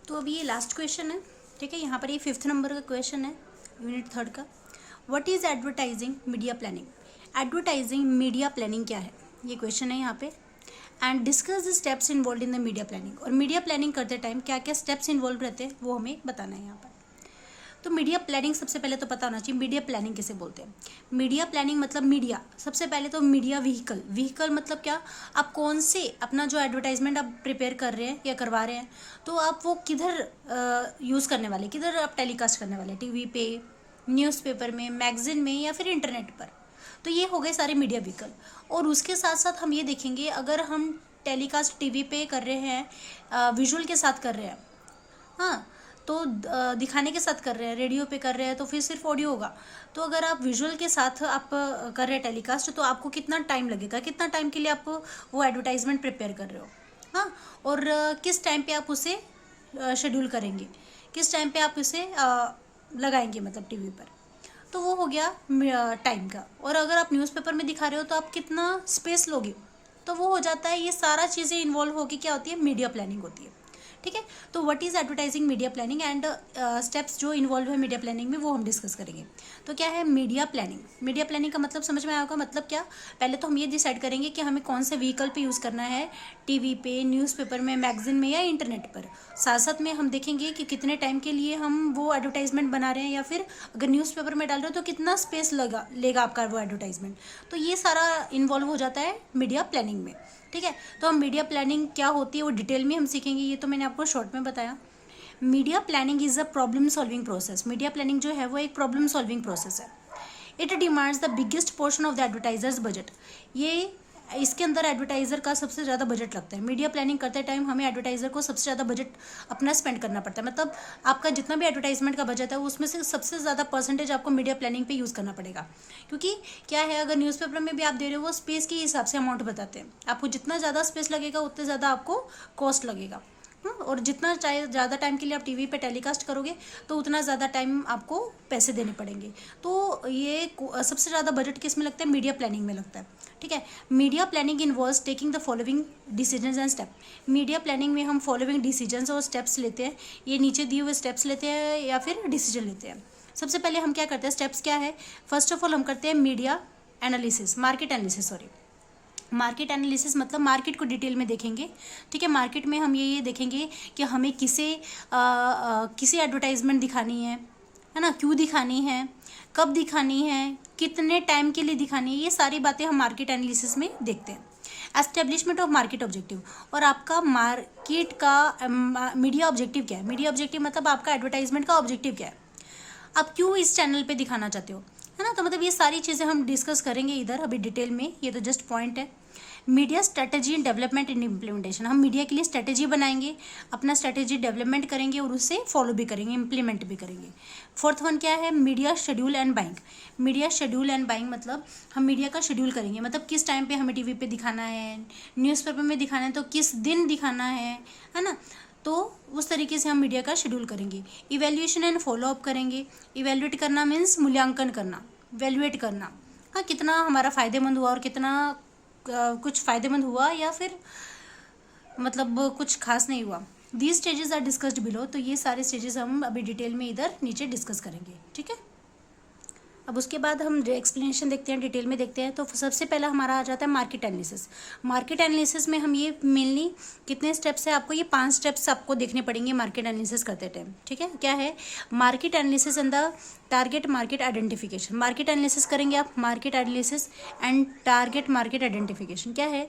तो अभी ये लास्ट क्वेश्चन है, ठीक है। यहाँ पर ये 5th नंबर का क्वेश्चन है, यूनिट 3 का। What is advertising media planning? Advertising media planning क्या है, ये क्वेश्चन है यहाँ पे। And discuss the steps involve in the media planning. और मीडिया प्लानिंग करते टाइम क्या क्या स्टेप्स इन्वॉल्व रहते हैं वो हमें बताना है यहाँ पर। तो मीडिया प्लानिंग सबसे पहले तो पता होना चाहिए मीडिया प्लानिंग किसे बोलते हैं। मीडिया प्लानिंग मतलब मीडिया, सबसे पहले तो मीडिया व्हीकल मतलब क्या, आप कौन से अपना जो एडवर्टाइजमेंट आप प्रिपेयर कर रहे हैं या करवा रहे हैं, तो आप वो किधर यूज़ करने वाले, किधर आप टेलीकास्ट करने वाले, टीवी पे, न्यूज़पेपर में, मैगजीन में या फिर इंटरनेट पर। तो ये हो गए सारे मीडिया व्हीकल। और उसके साथ साथ हम ये देखेंगे, अगर हम टेलीकास्ट टीवी पे कर रहे हैं, विजुअल के साथ कर रहे हैं, हाँ, तो दिखाने के साथ कर रहे हैं, रेडियो पे कर रहे हैं तो फिर सिर्फ ऑडियो होगा। तो अगर आप विजुअल के साथ आप कर रहे हैं टेलीकास्ट, तो आपको कितना टाइम लगेगा, कितना टाइम के लिए आप वो एडवर्टाइजमेंट प्रिपेयर कर रहे हो, हाँ, और किस टाइम पे आप उसे शेड्यूल करेंगे, किस टाइम पे आप उसे लगाएंगे मतलब टीवी पर। तो वो हो गया टाइम का। और अगर आप न्यूज़पेपर में दिखा रहे हो तो आप कितना स्पेस लोगे, तो वो हो जाता है, ये सारा चीज़ें इन्वॉल्व होगी क्या होती है, मीडिया प्लानिंग होती है, ठीक है। तो what is advertising media planning and steps जो इन्वॉल्व है मीडिया प्लानिंग में वो हम डिस्कस करेंगे। तो क्या है मीडिया प्लानिंग? मीडिया प्लानिंग का मतलब समझ में आया होगा। मतलब क्या, पहले तो हम ये डिसाइड करेंगे कि हमें कौन से व्हीकल पे यूज़ करना है, टीवी पे, न्यूज़पेपर में, मैगजीन में या इंटरनेट पर। साथ साथ में हम देखेंगे कि कितने टाइम के लिए हम वो एडवर्टाइजमेंट बना रहे हैं, या फिर अगर न्यूज़पेपर में डाल रहे हो तो कितना स्पेस लेगा आपका वो एडवर्टाइजमेंट। तो ये सारा इन्वॉल्व हो जाता है मीडिया प्लानिंग में, ठीक है। तो हम मीडिया प्लानिंग क्या होती है वो डिटेल में हम सीखेंगे, ये तो मैंने आपको शॉर्ट में बताया। Media planning is a problem solving process. Media planning जो है वो एक प्रॉब्लम सॉल्विंग प्रोसेस है। It demands the biggest portion of the advertisers budget. ये इसके अंदर एडवर्टाइज़र का सबसे ज़्यादा बजट लगता है। मीडिया प्लानिंग करते टाइम हमें एडवर्टाइज़र को सबसे ज़्यादा बजट अपना स्पेंड करना पड़ता है। मतलब आपका जितना भी एडवर्टाइजमेंट का बजट है उसमें से सबसे ज़्यादा परसेंटेज आपको मीडिया प्लानिंग पे यूज़ करना पड़ेगा। क्योंकि क्या है, अगर न्यूज़पेपर में भी आप दे रहे हो वो स्पेस के हिसाब से अमाउंट बताते हैं। आपको जितना ज़्यादा स्पेस लगेगा उतने ज़्यादा आपको कॉस्ट लगेगा। और जितना चाहे ज़्यादा टाइम के लिए आप टीवी पे टेलीकास्ट करोगे तो उतना ज़्यादा टाइम आपको पैसे देने पड़ेंगे। तो ये सबसे ज़्यादा बजट किस में लगता है, मीडिया प्लानिंग में लगता है, ठीक है। Media planning involves taking the following decisions and step. Media planning में हम फॉलोइंग डिसीजंस और स्टेप्स लेते हैं। ये नीचे दिए हुए स्टेप्स लेते हैं या फिर डिसीजन लेते हैं। सबसे पहले हम क्या करते हैं, स्टेप्स क्या है, फर्स्ट ऑफ ऑल हम करते हैं media analysis, market analysis, sorry, market analysis मतलब मार्केट को डिटेल में देखेंगे, ठीक है। मार्केट में हम ये देखेंगे कि हमें किसे एडवर्टाइजमेंट दिखानी है ना, क्यों दिखानी है, कब दिखानी है, कितने टाइम के लिए दिखानी है, ये सारी बातें हम मार्केट एनालिसिस में देखते हैं। एस्टेब्लिशमेंट ऑफ मार्केट ऑब्जेक्टिव, और आपका मार्केट का मीडिया ऑब्जेक्टिव क्या है। मीडिया ऑब्जेक्टिव मतलब आपका एडवर्टाइजमेंट का ऑब्जेक्टिव क्या है, आप क्यों इस चैनल पे दिखाना चाहते हो, है ना। तो मतलब ये सारी चीज़ें हम डिस्कस करेंगे इधर अभी डिटेल में, ये तो जस्ट पॉइंट है। Media strategy and development and implementation, हम मीडिया के लिए स्ट्रेटेजी बनाएंगे, अपना स्ट्रेटेजी डेवलपमेंट करेंगे और उससे फॉलो भी करेंगे, इम्प्लीमेंट भी करेंगे। फोर्थ वन क्या है, media schedule and buying. Media schedule and buying मतलब हम मीडिया का शेड्यूल करेंगे, मतलब किस टाइम पे हमें टीवी पे दिखाना है, न्यूज़पेपर में दिखाना है तो किस दिन दिखाना है ना। तो उस तरीके से हम मीडिया का शेड्यूल करेंगे। इवैल्यूएशन एंड फॉलोअप करेंगे। इवैल्यूएट करना मीन्स मूल्यांकन करना, वैल्यूएट करना, हाँ, कितना हमारा फ़ायदेमंद हुआ और कितना कुछ फ़ायदेमंद हुआ या फिर मतलब कुछ खास नहीं हुआ। These stages are discussed below. तो ये सारे स्टेजेस हम अभी डिटेल में इधर नीचे डिस्कस करेंगे, ठीक है। अब उसके बाद हम एक्सप्लेनेशन देखते हैं, डिटेल में देखते हैं। तो सबसे पहला हमारा आ जाता है मार्केट एनालिसिस। मार्केट एनालिसिस में हम ये मेनली कितने स्टेप्स है, आपको ये 5 स्टेप्स आपको देखने पड़ेंगे मार्केट एनालिसिस करते टाइम, ठीक है। क्या है, market analysis and the target market identification. Market analysis करेंगे आप, market analysis and target market identification क्या है,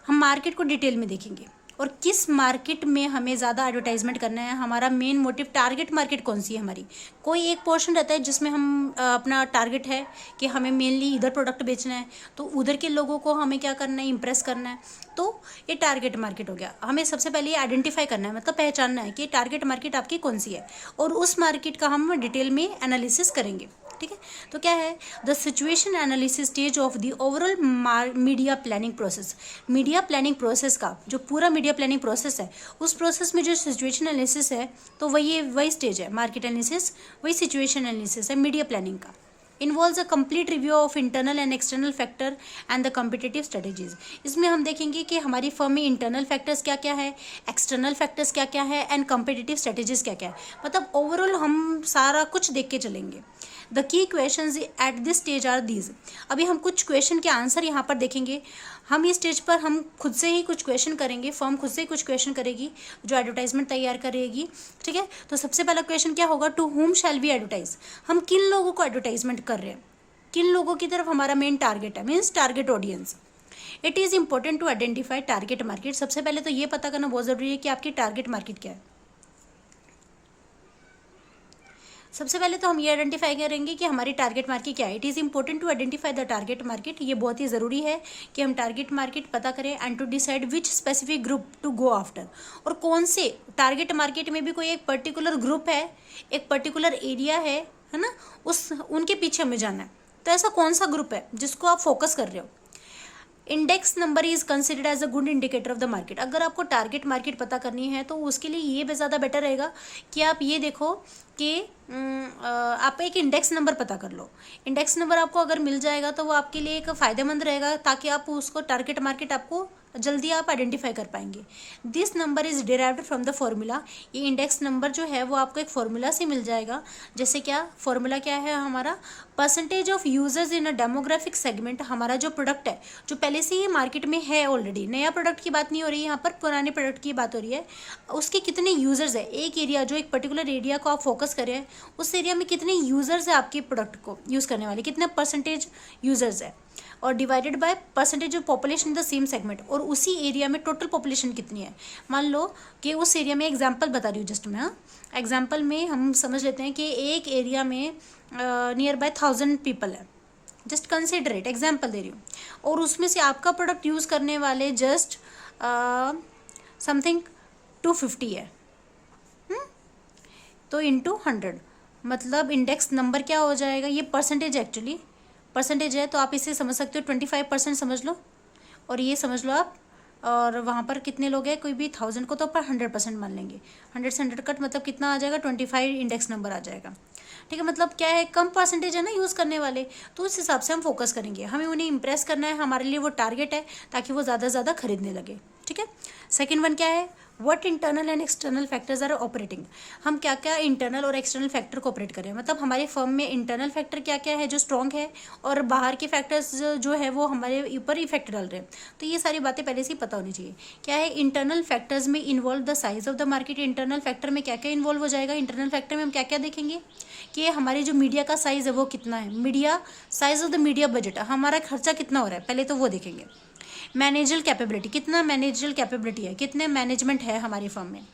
हम मार्केट को डिटेल में देखेंगे और किस मार्केट में हमें ज़्यादा एडवर्टाइजमेंट करना है, हमारा मेन मोटिव, टारगेट मार्केट कौन सी है हमारी। कोई एक पोर्शन रहता है जिसमें हम अपना टारगेट है कि हमें मेनली इधर प्रोडक्ट बेचना है, तो उधर के लोगों को हमें क्या करना है, इंप्रेस करना है। तो ये टारगेट मार्केट हो गया। हमें सबसे पहले ये आइडेंटिफाई करना है, मतलब पहचानना है कि टारगेट मार्केट आपकी कौन सी है, और उस मार्केट का हम डिटेल में एनालिसिस करेंगे, ठीक है। तो क्या है, the situation analysis stage of the overall media planning process. Media planning process का जो पूरा मीडिया प्लानिंग प्रोसेस है, उस प्रोसेस में जो सिचुएशन एनालिसिस है, तो वही स्टेज है मार्केट एनालिसिस, वही सिचुएशन एनालिसिस है मीडिया प्लानिंग का। Involves a complete review of internal and external factor and the competitive strategies. इसमें हम देखेंगे कि हमारी फर्म में इंटरनल फैक्टर्स क्या क्या है, एक्सटर्नल फैक्टर्स क्या क्या है एंड कॉम्पिटिटिव स्ट्रेटेजीज क्या क्या है, मतलब ओवरऑल हम सारा कुछ देख के चलेंगे। The key questions at this stage are these. अभी हम कुछ क्वेश्चन के आंसर यहाँ पर देखेंगे। हम इस स्टेज पर हम खुद से ही कुछ क्वेश्चन करेंगे, फर्म खुद से ही कुछ क्वेश्चन करेगी जो एडवर्टाइजमेंट तैयार करेगी, ठीक है। तो सबसे पहला क्वेश्चन क्या होगा, to whom shall we advertise. हम किन लोगों को एडवर्टाइजमेंट कर रहे हैं, किन लोगों की तरफ हमारा मेन टारगेट है, means target audience. It is important to identify target market. सबसे पहले तो ये पता करना बहुत ज़रूरी है कि आपकी टारगेट मार्केट क्या है। सबसे पहले तो हम ये आइडेंटिफाई करेंगे कि हमारी टारगेट मार्केट क्या है। It is important to identify the target market. ये बहुत ही ज़रूरी है कि हम टारगेट मार्केट पता करें and to decide which specific group to go after. और कौन से टारगेट मार्केट में भी कोई एक पर्टिकुलर ग्रुप है, एक पर्टिकुलर एरिया है ना, उनके पीछे हमें जाना है। तो ऐसा कौन सा ग्रुप है जिसको आप फोकस कर रहे हो। Index number is considered as a good indicator of the market. अगर आपको टारगेट मार्केट पता करनी है तो उसके लिए ये भी ज़्यादा बेटर रहेगा कि आप ये देखो कि आप एक इंडेक्स नंबर पता कर लो। इंडेक्स नंबर आपको अगर मिल जाएगा तो वो आपके लिए एक फ़ायदेमंद रहेगा, ताकि आप उसको टारगेट मार्केट आपको जल्दी आप आइडेंटिफाई कर पाएंगे। This number is derived from the formula. ये इंडेक्स नंबर जो है वो आपको एक फॉर्मूला से मिल जाएगा। जैसे क्या फॉर्मूला क्या है हमारा, percentage of users in a demographic segment. हमारा जो प्रोडक्ट है जो पहले से ही मार्केट में है ऑलरेडी, नया प्रोडक्ट की बात नहीं हो रही है यहाँ पर, पुराने प्रोडक्ट की बात हो रही है। उसके कितने यूजर्स है, एक एरिया जो एक पर्टिकुलर एरिया को आप फोकस करें उस एरिया में कितने यूजर्स है आपके प्रोडक्ट को यूज़ करने वाले, कितने परसेंटेज यूजर्स है, और divided by percentage of population in the same segment. और उसी एरिया में टोटल पॉपुलेशन कितनी है। मान लो कि उस एरिया में, एग्जांपल बता रही हूँ जस्ट मैं, एग्जांपल में हम समझ लेते हैं कि एक एरिया में नियर बाय 1000 पीपल है, जस्ट कंसिडर इट, एग्जांपल दे रही हूँ। और उसमें से आपका प्रोडक्ट यूज़ करने वाले जस्ट समथिंग 250 है, तो इंटू 100, मतलब इंडेक्स नंबर क्या हो जाएगा, ये परसेंटेज एक्चुअली परसेंटेज है, तो आप इसे समझ सकते हो 25% समझ लो, और ये समझ लो आप, और वहाँ पर कितने लोग हैं, कोई भी 1000 को तो पर 100% मान लेंगे। 100 से 100 कट मतलब कितना आ जाएगा, 25 इंडेक्स नंबर आ जाएगा, ठीक है। मतलब क्या है, कम परसेंटेज है ना यूज़ करने वाले, तो उस हिसाब से हम फोकस करेंगे। हमें उन्हें इंप्रेस करना है, हमारे लिए वो टारगेट है, ताकि वो ज़्यादा से ज़्यादा खरीदने लगे, ठीक है। सेकेंड वन क्या है, what internal and external factors are operating. हम क्या क्या इंटरनल और एक्सटर्नल फैक्टर को ऑपरेट करें, मतलब हमारे फर्म में इंटरनल फैक्टर क्या क्या है जो स्ट्रॉन्ग है, और बाहर के फैक्टर्स जो है वो हमारे ऊपर इफेक्ट डाल रहे हैं। तो ये सारी बातें पहले से ही पता होनी चाहिए। क्या है, इंटरनल फैक्टर्स में involve the size of the market. Internal factor में क्या क्या इन्वॉल्व हो जाएगा, इंटरनल फैक्टर में हम क्या क्या देखेंगे कि हमारी जो मीडिया का साइज़ है वो कितना है, media size of the media budget, हमारा खर्चा कितना हो रहा है, पहले तो वो देखेंगे। मैनेजल कैपेबिलिटी, कितना मैनेजल कैपेबिलिटी है, कितने मैनेजमेंट है हमारी फर्म में।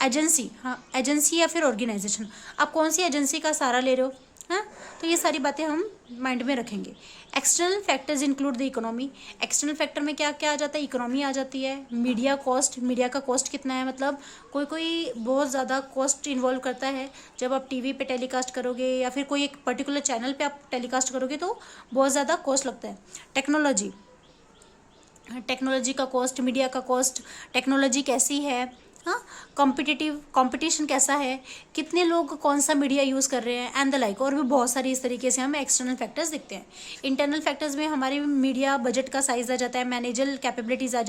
एजेंसी, हाँ एजेंसी या फिर ऑर्गेनाइजेशन, आप कौन सी एजेंसी का सहारा ले रहे हो, हाँ, तो ये सारी बातें हम माइंड में रखेंगे। External factors include the economy. External factor में क्या क्या आ जाता है, इकोनॉमी आ जाती है। मीडिया कॉस्ट, मीडिया का कॉस्ट कितना है, मतलब कोई कोई बहुत ज़्यादा कॉस्ट इन्वॉल्व करता है। जब आप टीवी पे टेलीकास्ट करोगे या फिर कोई एक पर्टिकुलर चैनल पे आप टेलीकास्ट करोगे तो बहुत ज़्यादा कॉस्ट लगता है। टेक्नोलॉजी, टेक्नोलॉजी का कॉस्ट, मीडिया का कॉस्ट, टेक्नोलॉजी कैसी है, हाँ, कंपटीशन कैसा है, कितने लोग कौन सा मीडिया यूज़ कर रहे हैं एंड द लाइक, और भी बहुत सारी इस तरीके से हम एक्सटर्नल फैक्टर्स दिखते हैं। इंटरनल फैक्टर्स में हमारे मीडिया बजट का साइज आ जाता है, मैनेजल कैपेबिलिटीज़ आ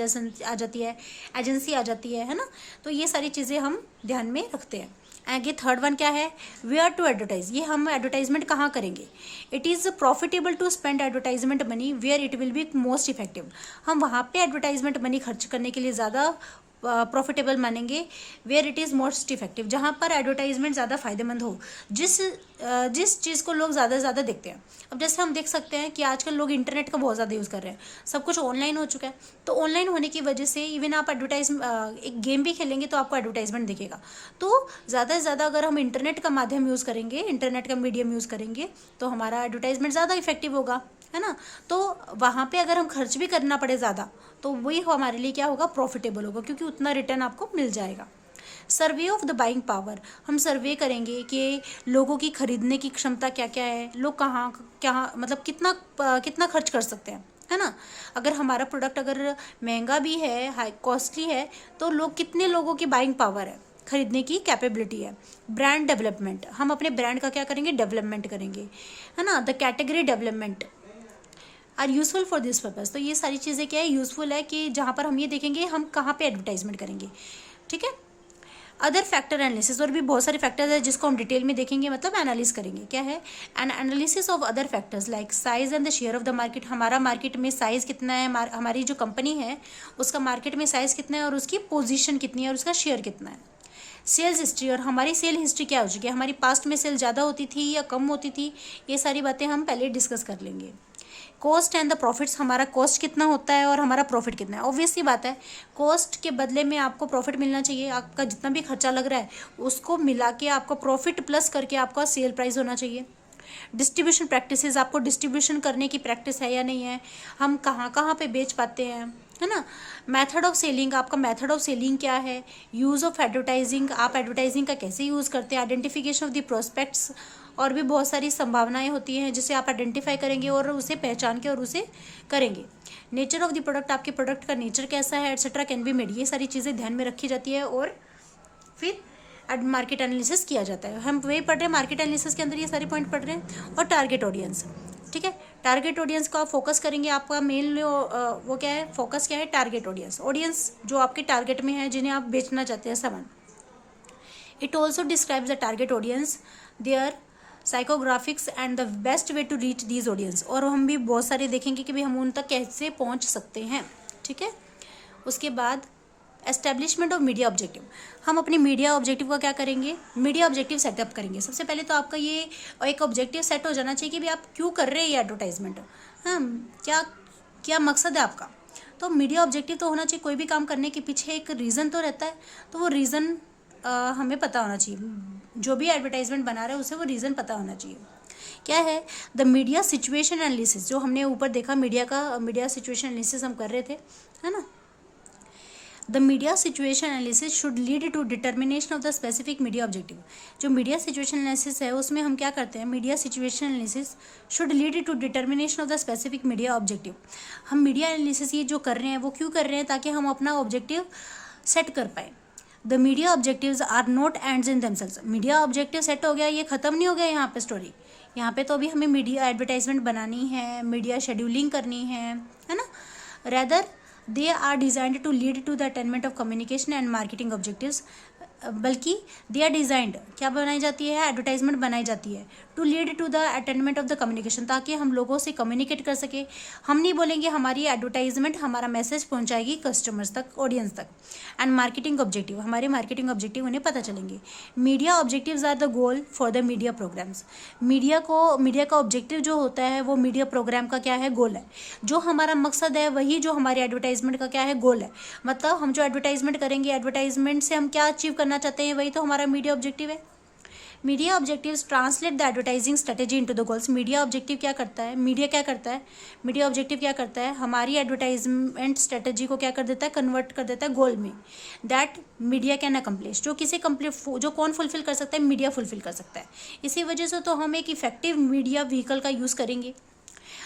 जाती है, एजेंसी आ जाती है ना। तो ये सारी चीज़ें हम ध्यान में रखते हैं। आगे थर्ड वन क्या है, वेयर टू एडवर्टाइज। ये हम एडवर्टाइजमेंट कहाँ करेंगे। It is profitable to spend advertisement money where it will be most effective. हम वहाँ पे एडवर्टाइजमेंट मनी खर्च करने के लिए ज़्यादा प्रॉफिटेबल मानेंगे, where it is most effective, जहाँ पर एडवर्टाइजमेंट ज़्यादा फायदेमंद हो, जिस चीज़ को लोग ज़्यादा से ज़्यादा देखते हैं। अब जैसे हम देख सकते हैं कि आजकल लोग इंटरनेट का बहुत ज़्यादा यूज़ कर रहे हैं, सब कुछ ऑनलाइन हो चुका है, तो ऑनलाइन होने की वजह से इवन आप एक गेम भी खेलेंगे तो आपको एडवर्टाइजमेंट दिखेगा। तो ज़्यादा से ज़्यादा अगर हम इंटरनेट का माध्यम यूज़ करेंगे, इंटरनेट का मीडियम यूज़ करेंगे, तो हमारा एडवर्टाइजमेंट ज़्यादा इफेक्टिव होगा, है ना। तो वहाँ पे अगर हम खर्च भी करना पड़े ज़्यादा, तो वही हमारे लिए क्या होगा, प्रॉफिटेबल होगा, क्योंकि उतना रिटर्न आपको मिल जाएगा। Survey of the buying power, हम सर्वे करेंगे कि लोगों की खरीदने की क्षमता क्या क्या है, लोग कहाँ क्या मतलब कितना खर्च कर सकते हैं, है ना। अगर हमारा प्रोडक्ट अगर महंगा भी है, हाई कॉस्टली है, तो लोग कितने लोगों की बाइंग पावर है, खरीदने की कैपेबिलिटी है। ब्रांड डेवलपमेंट, हम अपने ब्रांड का क्या करेंगे, डेवलपमेंट करेंगे, है ना। The category development are useful for this purpose. तो ये सारी चीज़ें क्या है, यूजफुल है कि जहाँ पर हम ये देखेंगे हम कहाँ पे एडवर्टाइजमेंट करेंगे, ठीक है। अदर फैक्टर एनालिसिस, और भी बहुत सारे फैक्टर्स है जिसको हम डिटेल में देखेंगे, मतलब एनालिस करेंगे। क्या है, N analysis of other factors like size and the share of the market. हमारा मार्केट में साइज कितना है, हमारी जो कंपनी है उसका मार्केट में साइज कितना है, और उसकी पोजीशन कितनी है, और उसका शेयर कितना है। सेल्स हिस्ट्री, और हमारी सेल हिस्ट्री क्या हो चुकी है, हमारी पास्ट में सेल ज़्यादा होती थी या कम होती थी, ये सारी बातें हम पहले डिस्कस कर लेंगे। कॉस्ट एंड द प्रॉफिट्स, हमारा कॉस्ट कितना होता है और हमारा प्रॉफिट कितना है। ऑब्वियस सी बात है, कॉस्ट के बदले में आपको प्रॉफिट मिलना चाहिए। आपका जितना भी खर्चा लग रहा है उसको मिला के आपका प्रॉफिट प्लस करके आपका सेल प्राइस होना चाहिए। डिस्ट्रीब्यूशन प्रैक्टिसेस, आपको डिस्ट्रीब्यूशन करने की प्रैक्टिस है या नहीं है, हम कहाँ कहाँ पे बेच पाते हैं, है ना। मेथड ऑफ सेलिंग, आपका मेथड ऑफ सेलिंग क्या है। यूज़ ऑफ एडवर्टाइजिंग, आप एडवर्टाइजिंग का कैसे यूज़ करते हैं। आइडेंटिफिकेशन ऑफ द प्रोस्पेक्ट्स, और भी बहुत सारी संभावनाएं होती हैं जिसे आप आइडेंटिफाई करेंगे और उसे पहचान के और उसे करेंगे। नेचर ऑफ द प्रोडक्ट, आपके प्रोडक्ट का नेचर कैसा है, एटसेट्रा कैन बी मेड, ये सारी चीज़ें ध्यान में रखी जाती है। और फिर मार्केट एनालिसिस किया जाता है। हम वही पढ़ रहे हैं, मार्केट एनालिसिस के अंदर ये सारे पॉइंट पढ़ रहे हैं। और टारगेट ऑडियंस, ठीक है, टारगेट ऑडियंस को आप फोकस करेंगे। आपका मेन वो क्या है, फोकस क्या है, टारगेट ऑडियंस, ऑडियंस जो आपके टारगेट में है, जिन्हें आप बेचना चाहते हैं सामान। It also describes the target audience, their psychographics and the best way to reach these audience. और हम भी बहुत सारे देखेंगे कि भाई हम उन तक कैसे पहुंच सकते हैं, ठीक है। उसके बाद एस्टेब्लिशमेंट ऑफ मीडिया ऑब्जेक्टिव, हम अपने मीडिया ऑब्जेक्टिव का क्या करेंगे, मीडिया ऑब्जेक्टिव सेटअप करेंगे। सबसे पहले तो आपका ये एक ऑब्जेक्टिव सेट हो जाना चाहिए कि भाई आप क्यों कर रहे हैं ये एडवर्टाइजमेंट, हाँ, क्या क्या मकसद है आपका। तो मीडिया ऑब्जेक्टिव तो होना चाहिए, कोई भी काम करने के पीछे एक रीज़न तो रहता है, तो वो रीज़न हमें पता होना चाहिए। जो भी एडवर्टाइजमेंट बना रहे हैं उसे वो रीज़न पता होना चाहिए। क्या है, द मीडिया सिचुएशन एनालिसिस, जो हमने ऊपर देखा मीडिया सिचुएशन एनालिसिस हम कर रहे थे, है ना। The media situation analysis should lead to determination of the specific media objective. जो मीडिया सिचुएशन एनालिसिस है उसमें हम क्या करते हैं, media situation analysis should lead to determination of the specific media objective. हम मीडिया एनालिसिस ये जो कर रहे हैं वो क्यों कर रहे हैं, ताकि हम अपना ऑब्जेक्टिव सेट कर पाए। The media objectives are not ends in themselves. Media objective set हो गया, ये खत्म नहीं हो गया यहाँ पे स्टोरी। यहाँ पे तो अभी हमें मीडिया एडवर्टाइजमेंट बनानी है, मीडिया शेड्यूलिंग करनी है ना। Rather they are designed to lead to the attainment of communication and marketing objectives, बल्कि दे आर डिजाइंड, क्या बनाई जाती है, एडवर्टाइजमेंट बनाई जाती है to lead to the attainment of the communication, ताकि हम लोगों से कम्युनिकेट कर सके। हम नहीं बोलेंगे, हमारी एडवर्टाइजमेंट हमारा मैसेज पहुंचाएगी कस्टमर्स तक, ऑडियंस तक। एंड मार्केटिंग ऑब्जेक्टिव, हमारे मार्केटिंग ऑब्जेक्टिव उन्हें पता चलेंगे। Media objectives are the goal for the media programs. Media का ऑब्जेक्टिव जो होता है वो मीडिया प्रोग्राम का क्या है, गोल है। जो हमारा मकसद है वही जो हमारे एडवर्टाइजमेंट का क्या है, गोल है। मतलब हम जो एडवर्टाइजमेंट करेंगे, एडवर्टाइजमेंट से हम क्या अचीव करना चाहते हैं, वही तो हमारा मीडिया ऑब्जेक्टिव है। Media objectives translate the advertising strategy into the goals. Media objective क्या करता है, मीडिया ऑब्जेक्टिव क्या करता है, हमारी एडवर्टाइजमेंट स्ट्रेटेजी को क्या कर देता है, कन्वर्ट कर देता है गोल में। दैट मीडिया कैन अकम्प्लिश, जो कौन फुलफिल कर सकता है, मीडिया फुलफिल कर सकता है। इसी वजह से तो हम एक इफेक्टिव मीडिया व्हीकल का यूज़ करेंगे।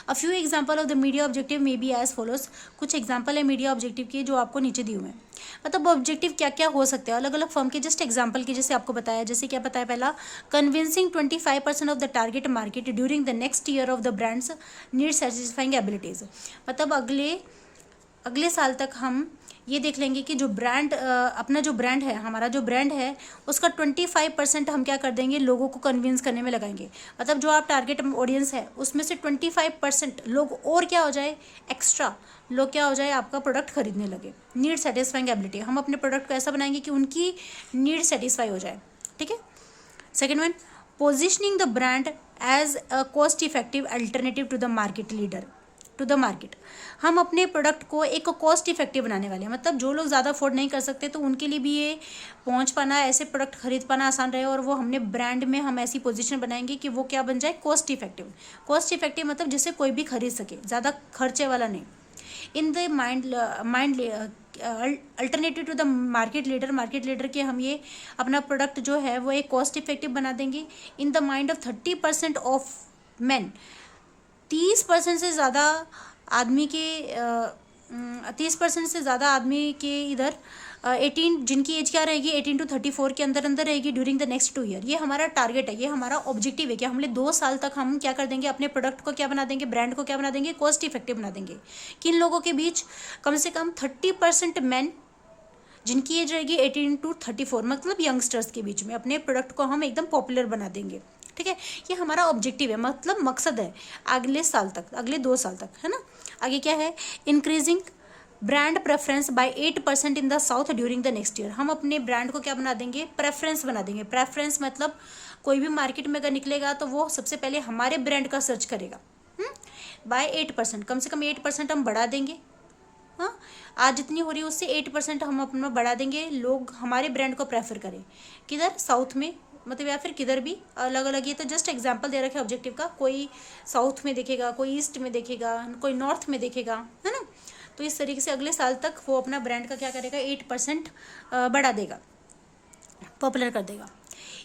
A few example of the media objective may be as follows. कुछ एग्जाम्पल है मीडिया ऑब्जेक्टिव के जो आपको नीचे दिए हुए हैं। मतलब ऑब्जेक्टिव क्या क्या हो सकते हैं अलग अलग फर्म के, जस्ट एग्जाम्पल की जैसे आपको बताया। जैसे क्या बताया, पहला convincing 25% of the target market during the next year of the brands need satisfying abilities. मतलब अगले साल तक हम ये देख लेंगे कि जो अपना जो ब्रांड है, हमारा जो ब्रांड है उसका 25% हम क्या कर देंगे, लोगों को कन्विंस करने में लगाएंगे। मतलब जो आप टारगेट ऑडियंस है उसमें से 25% लोग और क्या हो जाए, एक्स्ट्रा लोग क्या हो जाए, आपका प्रोडक्ट खरीदने लगे। नीड सेटिस्फाइंग एबिलिटी, हम अपने प्रोडक्ट को ऐसा बनाएंगे कि उनकी नीड सेटिस्फाई हो जाए, ठीक है। Second one, positioning the brand as a cost effective alternative to the market. हम अपने प्रोडक्ट को एक कॉस्ट इफेक्टिव बनाने वाले हैं। मतलब जो लोग ज़्यादा अफोर्ड नहीं कर सकते तो उनके लिए भी ये पहुंच पाना, ऐसे प्रोडक्ट खरीद पाना आसान रहे। और वो हमने ब्रांड में हम ऐसी पोजीशन बनाएंगे कि वो क्या बन जाए, कॉस्ट इफेक्टिव मतलब जिसे कोई भी खरीद सके, ज़्यादा खर्चे वाला नहीं। In the mind alternative to the market leader के हम ये अपना प्रोडक्ट जो है वो एक कॉस्ट इफेक्टिव बना देंगे। इन the mind of 30% of man, 30% से ज़्यादा आदमी के इधर 18 जिनकी एज क्या रहेगी 18 to 34 के अंदर अंदर रहेगी ड्यूरिंग द नेक्स्ट 2 ईयर। ये हमारा टारगेट है, ये हमारा ऑब्जेक्टिव है कि हमने 2 साल तक हम क्या कर देंगे, अपने प्रोडक्ट को क्या बना देंगे, ब्रांड को क्या बना देंगे, कॉस्ट इफेक्टिव बना देंगे। किन लोगों के बीच, कम से कम 30% मैन जिनकी एज रहेगी 18 to 34, मतलब यंगस्टर्स के बीच में अपने प्रोडक्ट को हम एकदम पॉपुलर बना देंगे। ठीक है, ये हमारा ऑब्जेक्टिव है, मतलब मकसद है अगले साल तक, अगले 2 साल तक, है ना। आगे क्या है, increasing brand preference by 8% in the south during the next year. हम अपने ब्रांड को क्या बना देंगे, प्रेफरेंस बना देंगे। प्रेफरेंस मतलब कोई भी मार्केट में अगर निकलेगा तो वो सबसे पहले हमारे ब्रांड का सर्च करेगा। बाय 8%, कम से कम 8% हम बढ़ा देंगे। हाँ, आज जितनी हो रही है उससे 8% हम अपना बढ़ा देंगे, लोग हमारे ब्रांड को प्रेफर करें। किधर, साउथ में, मतलब या फिर किधर भी, अलग अलग। ये तो जस्ट एग्जांपल दे रखे ऑब्जेक्टिव का, कोई साउथ में देखेगा, कोई ईस्ट में देखेगा, कोई नॉर्थ में देखेगा, है ना। तो इस तरीके से अगले साल तक वो अपना ब्रांड का क्या करेगा, 8% बढ़ा देगा, पॉपुलर कर देगा।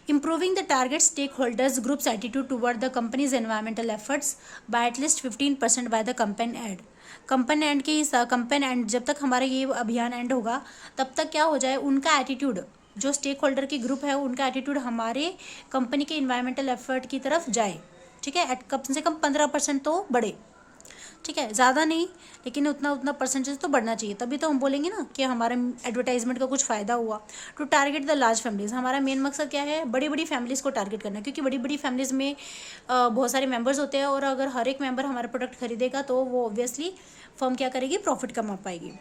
Improving the target stakeholders group's attitude toward the company's environmental efforts by at least 15% by the campaign end. campaign end के campaign end जब तक हमारा ये अभियान एंड होगा तब तक क्या हो जाए, उनका एटीट्यूड, जो स्टेक होल्डर की ग्रुप है उनका एटीट्यूड हमारे कंपनी के इन्वायरमेंटल एफर्ट की तरफ जाए। ठीक है, कम से कम 15% तो बढ़े। ठीक है, ज़्यादा नहीं लेकिन उतना परसेंटेज तो बढ़ना चाहिए, तभी तो हम बोलेंगे ना कि हमारे एडवर्टाइजमेंट का कुछ फ़ायदा हुआ। To target the large families, हमारा मेन मकसद क्या है, बड़ी बड़ी फैमिलीज़ को टारगेट करना, क्योंकि बड़ी बड़ी फैमिलीज़ में बहुत सारे मेंबर्स होते हैं और अगर हर एक मेंबर हमारा प्रोडक्ट खरीदेगा तो वो ऑब्वियसली फर्म क्या करेगी, प्रॉफिट कमा पाएगी।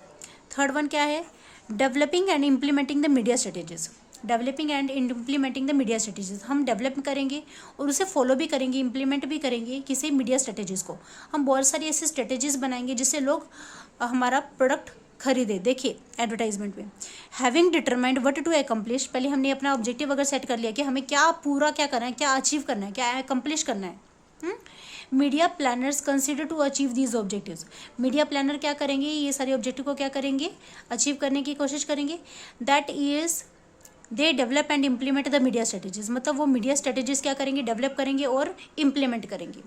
थर्ड वन क्या है, developing and implementing the media strategies. Developing and implementing the media strategies, हम डेवलप करेंगे और उसे फॉलो भी करेंगे, इम्प्लीमेंट भी करेंगे किसी मीडिया स्ट्रेटेजीज को। हम बहुत सारी ऐसी स्ट्रेटेजीज बनाएंगे जिससे लोग हमारा प्रोडक्ट खरीदे। देखिए एडवर्टाइजमेंट में, having determined what to accomplish, पहले हमने अपना ऑब्जेक्टिव अगर सेट कर लिया कि हमें क्या पूरा क्या करना है, क्या अचीव करना है, क्या अकम्प्लिश करना है। Media planners consider to achieve these objectives, media planner क्या करेंगे, ये सारे ऑब्जेक्टिव को क्या करेंगे, अचीव करने की कोशिश करेंगे। That is they develop and implement the media strategies, मतलब वो मीडिया स्ट्रेटेजीज क्या करेंगे, डेवलप करेंगे और इम्प्लीमेंट करेंगे।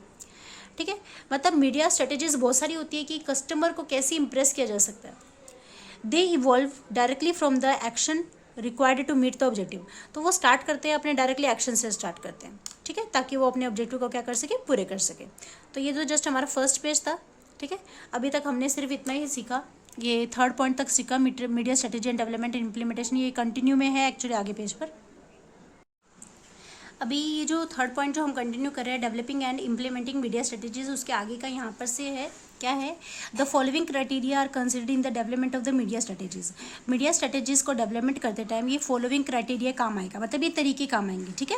ठीक है, मतलब मीडिया स्ट्रेटेजीज बहुत सारी होती है कि कस्टमर को कैसे इंप्रेस किया जा सकता है। They evolve directly from the action required to meet the objective, तो वो स्टार्ट करते हैं अपने डायरेक्टली एक्शन से स्टार्ट करते हैं। ठीक है, ताकि वो अपने ऑब्जेक्टिव को क्या कर सके, पूरे कर सके। तो ये तो जस्ट हमारा फर्स्ट पेज था। ठीक है, अभी तक हमने सिर्फ इतना ही सीखा, ये थर्ड पॉइंट तक सीखा, media strategy and development and implementation, ये कंटिन्यू में है एक्चुअली आगे पेज पर। अभी ये जो थर्ड पॉइंट जो हम कंटिन्यू कर रहे हैं, developing and implementing media strategies, उसके आगे का यहाँ पर से है, क्या है, the following criteria are considered in the development of the media strategies. Media strategies को डेवलपमेंट करते टाइम ये फॉलोइंग क्राइटेरिया काम आएगा, मतलब ये तरीके काम आएंगे। ठीक है,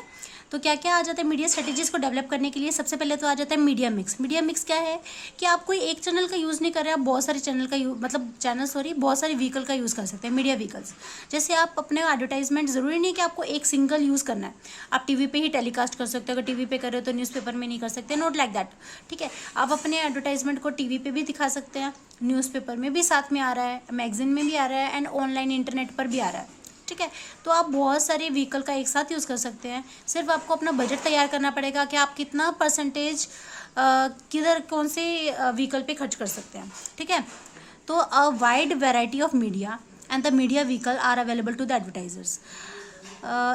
तो क्या क्या आ जाता है मीडिया स्ट्रेटेजीज को डेवलप करने के लिए, सबसे पहले तो आ जाता है मीडिया मिक्स। मीडिया मिक्स क्या है कि आप कोई एक चैनल का यूज़ नहीं कर रहे, आप बहुत सारे चैनल का बहुत सारे व्हीकल का यूज़ कर सकते हैं, मीडिया व्हीकल्स। जैसे आप अपने एडवर्टाइजमेंट ज़रूरी नहीं कि आपको एक सिंगल यूज़ करना है, आप टीवी पे ही टेलीकास्ट कर सकते हो, अगर टीवी पे कर रहे हो तो न्यूज़पेपर में नहीं कर सकते, नॉट लाइक दैट। ठीक है, आप अपने एडवर्टाइजमेंट को टीवी पे भी दिखा सकते हैं, न्यूज़पेपर में भी साथ में आ रहा है, मैगजीन में भी आ रहा है एंड ऑनलाइन इंटरनेट पर भी आ रहा है। ठीक है, तो आप बहुत सारे व्हीकल का एक साथ यूज़ कर सकते हैं। सिर्फ आपको अपना बजट तैयार करना पड़ेगा कि आप कितना परसेंटेज किधर कौन से व्हीकल पे खर्च कर सकते हैं। ठीक है, तो a wide variety of media and the media vehicle are available to the advertisers.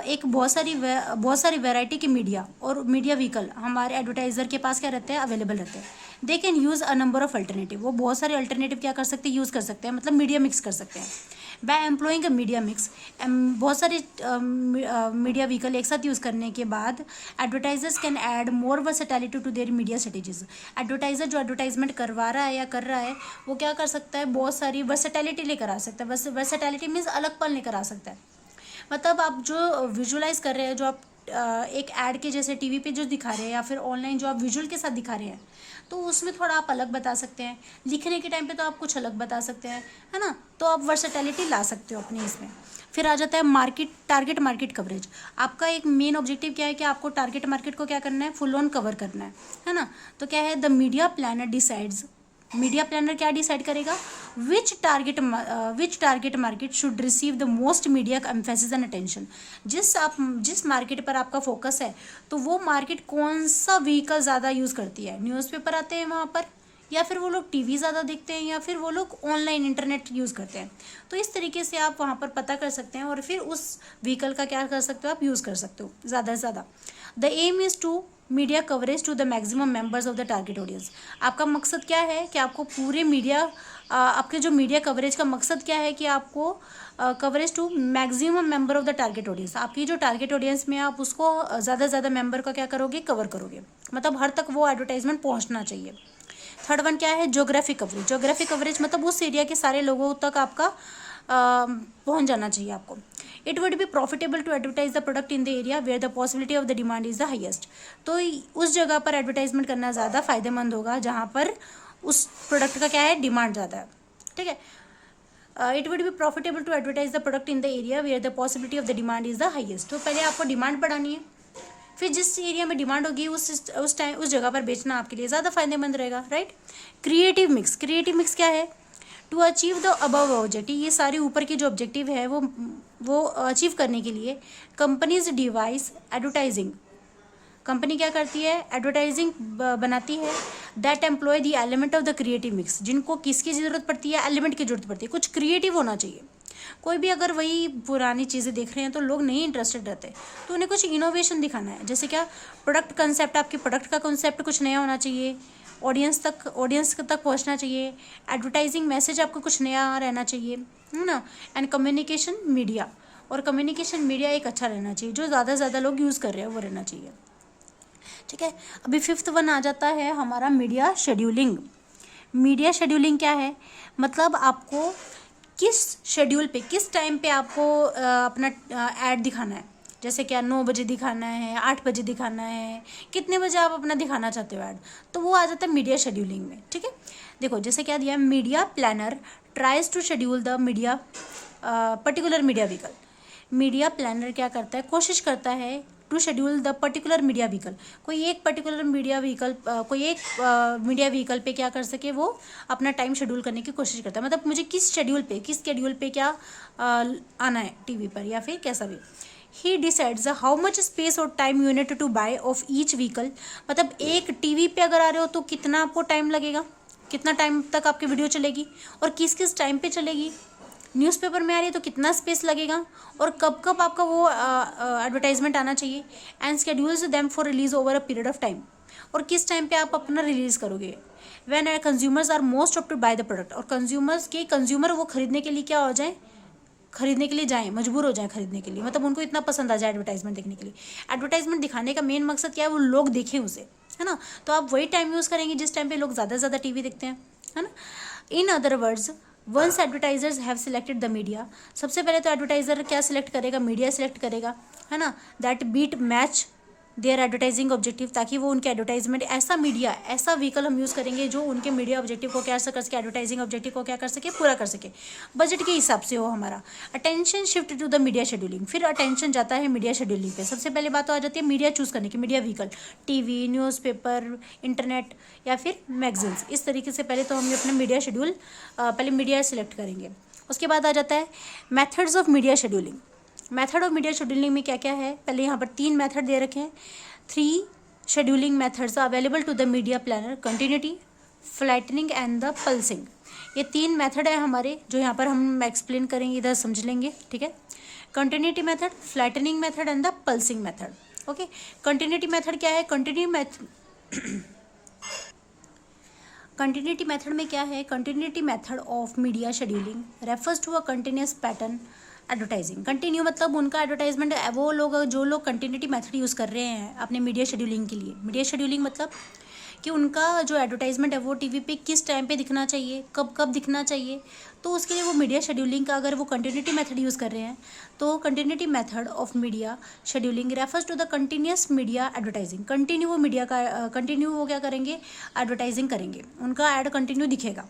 एक बहुत सारी वैरायटी की मीडिया और मीडिया व्हीकल हमारे एडवर्टाइज़र के पास क्या रहते हैं, अवेलेबल रहते हैं। They can use a number of alternative, वो बहुत सारे अल्टरनेटिव क्या कर सकते हैं, यूज़ कर सकते हैं, मतलब मीडिया मिक्स कर सकते हैं। By employing a media mix, बहुत सारे मीडिया व्हीकल एक साथ यूज़ करने के बाद advertisers can add more versatility to their media strategies. Advertiser जो एडवर्टाइजमेंट करवा रहा है या कर रहा है वो क्या कर सकता है, बहुत सारी वर्सेटैलिटी लेकर आ सकता है। वर्सेटैलिटी मीन्स अलगपन लेकर आ सकता है, मतलब आप जो विजुअलाइज कर रहे हैं, जो आप एक ऐड के जैसे टीवी पे जो दिखा रहे हैं या फिर ऑनलाइन जो आप विजुअल के साथ दिखा रहे हैं, तो उसमें थोड़ा आप अलग बता सकते हैं। लिखने के टाइम पे तो आप कुछ अलग बता सकते हैं, है ना, तो आप वर्सेटैलिटी ला सकते हो अपनी इसमें। फिर आ जाता है टारगेट मार्केट कवरेज। आपका एक मेन ऑब्जेक्टिव क्या है कि आपको टारगेट मार्केट को क्या करना है, फुल ऑन कवर करना है ना। तो क्या है, the media planner decides, media planner क्या डिसाइड करेगा, which target market should receive the most media emphasis and attention. जिस मार्केट पर आपका फोकस है तो वो मार्केट कौन सा व्हीकल ज़्यादा यूज़ करती है, न्यूज़पेपर आते हैं वहाँ पर या फिर वो लोग टीवी ज़्यादा देखते हैं, या फिर वो लोग ऑनलाइन इंटरनेट यूज़ करते हैं। तो इस तरीके से आप वहाँ पर पता कर सकते हैं और फिर उस व्हीकल का क्या कर सकते हो, आप यूज़ कर सकते हो ज़्यादा से ज़्यादा। The aim is to media coverage to the maximum members of the target audience. आपका मकसद क्या है कि आपको पूरे मीडिया आपके जो मीडिया कवरेज का मकसद क्या है कि आपको coverage to maximum member of the target audience, आपकी जो टारगेट ऑडियंस में आप उसको ज़्यादा से ज़्यादा मेंबर का क्या करोगे, कवर करोगे, मतलब हर तक वो एडवर्टाइजमेंट पहुंचना चाहिए। थर्ड वन क्या है, ज्योग्राफी कवरेज। ज्योग्राफी कवरेज मतलब उस एरिया के सारे लोगों तक आपका पहुंच जाना चाहिए आपको। It would be profitable to advertise the product in the area where the possibility of the demand is the highest. तो उस जगह पर एडवर्टाइजमेंट करना ज़्यादा फायदेमंद होगा जहाँ पर उस प्रोडक्ट का क्या है, डिमांड ज़्यादा है, ठीक है। It would be profitable to advertise the product in the area where the possibility of the demand is the highest. तो पहले आपको डिमांड बढ़ानी है, फिर जिस एरिया में डिमांड होगी उस टाइम उस जगह पर बेचना आपके लिए ज़्यादा फायदेमंद रहेगा, right. Creative mix. Creative mix क्या है, to achieve the above objective. ये सारे ऊपर के जो ऑब्जेक्टिव है वो अचीव करने के लिए कंपनीज डिवाइस एडवर्टाइजिंग, कंपनी क्या करती है, एडवर्टाइजिंग बनाती है that employ the element of the creative mix. जिनको किसकी ज़रूरत पड़ती है, एलिमेंट की जरूरत पड़ती है, कुछ क्रिएटिव होना चाहिए। कोई भी अगर वही पुरानी चीज़ें देख रहे हैं तो लोग नहीं इंटरेस्टेड रहते, तो उन्हें कुछ इनोवेशन दिखाना है। जैसे क्या, प्रोडक्ट कंसेप्ट, आपके प्रोडक्ट का कंसेप्ट कुछ नया होना चाहिए, ऑडियंस तक पहुंचना चाहिए, एडवर्टाइजिंग मैसेज आपको कुछ नया रहना चाहिए, है ना। एंड कम्युनिकेशन मीडिया, और कम्युनिकेशन मीडिया एक अच्छा रहना चाहिए, जो ज़्यादा से ज़्यादा लोग यूज़ कर रहे हैं वो रहना चाहिए, ठीक है। अभी फिफ्थ वन आ जाता है हमारा मीडिया शेड्यूलिंग। मीडिया शेड्यूलिंग क्या है, मतलब आपको किस शेड्यूल पे, किस टाइम पे आपको अपना ऐड दिखाना है। जैसे क्या 9 बजे दिखाना है, 8 बजे दिखाना है, कितने बजे आप अपना दिखाना चाहते हो ऐड, तो वो आ जाता है मीडिया शेड्यूलिंग में, ठीक है। देखो जैसे क्या दिया, media planner tries to schedule the media particular media vehicle. Media planner क्या करता है, कोशिश करता है to schedule the particular media vehicle. कोई एक particular media vehicle media vehicle पे क्या कर सके, वो अपना टाइम शेड्यूल करने की कोशिश करता है। मतलब मुझे किस शेड्यूल पे क्या आना है टीवी पर, या फिर कैसा भी। He decides how much space और time unit to buy of each vehicle. मतलब एक टीवी पे अगर आ रहे हो तो कितना आपको टाइम लगेगा, कितना टाइम तक आपकी वीडियो चलेगी, और किस किस टाइम पे चलेगी। न्यूज़पेपर में आ रही है तो कितना स्पेस लगेगा, और कब कब आपका वो एडवर्टाइजमेंट आना चाहिए। And schedules them for release over a period of time, और किस टाइम पे आप अपना रिलीज़ करोगे। When consumers are most of to buy the product, और कंज्यूमर वो खरीदने के लिए क्या हो जाए, खरीदने के लिए जाएं, मजबूर हो जाएं खरीदने के लिए, मतलब उनको इतना पसंद आ जाए एडवर्टाइजमेंट देखने के लिए। एडवर्टाइजमेंट दिखाने का मेन मकसद क्या है, वो लोग देखें उसे, है ना। तो आप वही टाइम यूज़ करेंगे जिस टाइम पे लोग ज़्यादा से ज़्यादा टीवी देखते हैं, है ना। In other words, once advertisers have selected the media, सबसे पहले तो एडवर्टाइजर क्या सिलेक्ट करेगा, मीडिया सिलेक्ट करेगा, है ना, that beat match their advertising objective, ताकि वो उनके एडवर्टाइजमेंट, ऐसा मीडिया, ऐसा व्हीकल हम यूज़ करेंगे जो उनके मीडिया ऑब्जेक्टिव को क्या कर सके, एडवर्टाइजिंग ऑब्जेक्टिव को क्या कर सके, पूरा कर सके, बजट के हिसाब से हो हमारा। Attention shift to the media scheduling, फिर अटेंशन जाता है मीडिया शेड्यूलिंग पे। सबसे पहले बात तो आ जाती है मीडिया चूज़ करने की, media vehicle, TV, newspaper, internet या फिर मैगजीन्स। इस तरीके से पहले तो हम अपना मीडिया शेड्यूल, पहले मीडिया सेलेक्ट करेंगे। उसके बाद आ जाता है methods of media scheduling. Method of media scheduling में क्या क्या है, पहले यहाँ पर 3 मेथड दे रखे हैं। 3 scheduling methods available to the media planner, continuity, flattening and the pulsing. ये 3 मेथड है हमारे, जो यहाँ पर हम एक्सप्लेन करेंगे, इधर समझ लेंगे, ठीक है। Continuity method, flattening method and the pulsing method, okay. Continuity method क्या है, कंटिन्यूटी मेथड में क्या है, continuity method of media scheduling refers to a continuous pattern advertising. Continue मतलब उनका एडवर्टाइजमेंट, वो लोग जो लोग कंटिन्यूटी मेथड यूज़ कर रहे हैं अपने मीडिया शेड्यूलिंग के लिए। मीडिया शेड्यूलिंग मतलब कि उनका जो एडवर्टाइजमेंट है वो टीवी पे किस टाइम पे दिखना चाहिए, कब कब दिखना चाहिए, तो उसके लिए वो मीडिया शेड्यूलिंग का, अगर वो कंटिन्यूटी मेथड यूज़ कर रहे हैं तो continuity method of media scheduling refers to the continuous media advertising. Continue वो मीडिया का कंटिन्यू वो क्या करेंगे, एडवर्टाइजिंग करेंगे, उनका एड कंटिन्यू दिखेगा,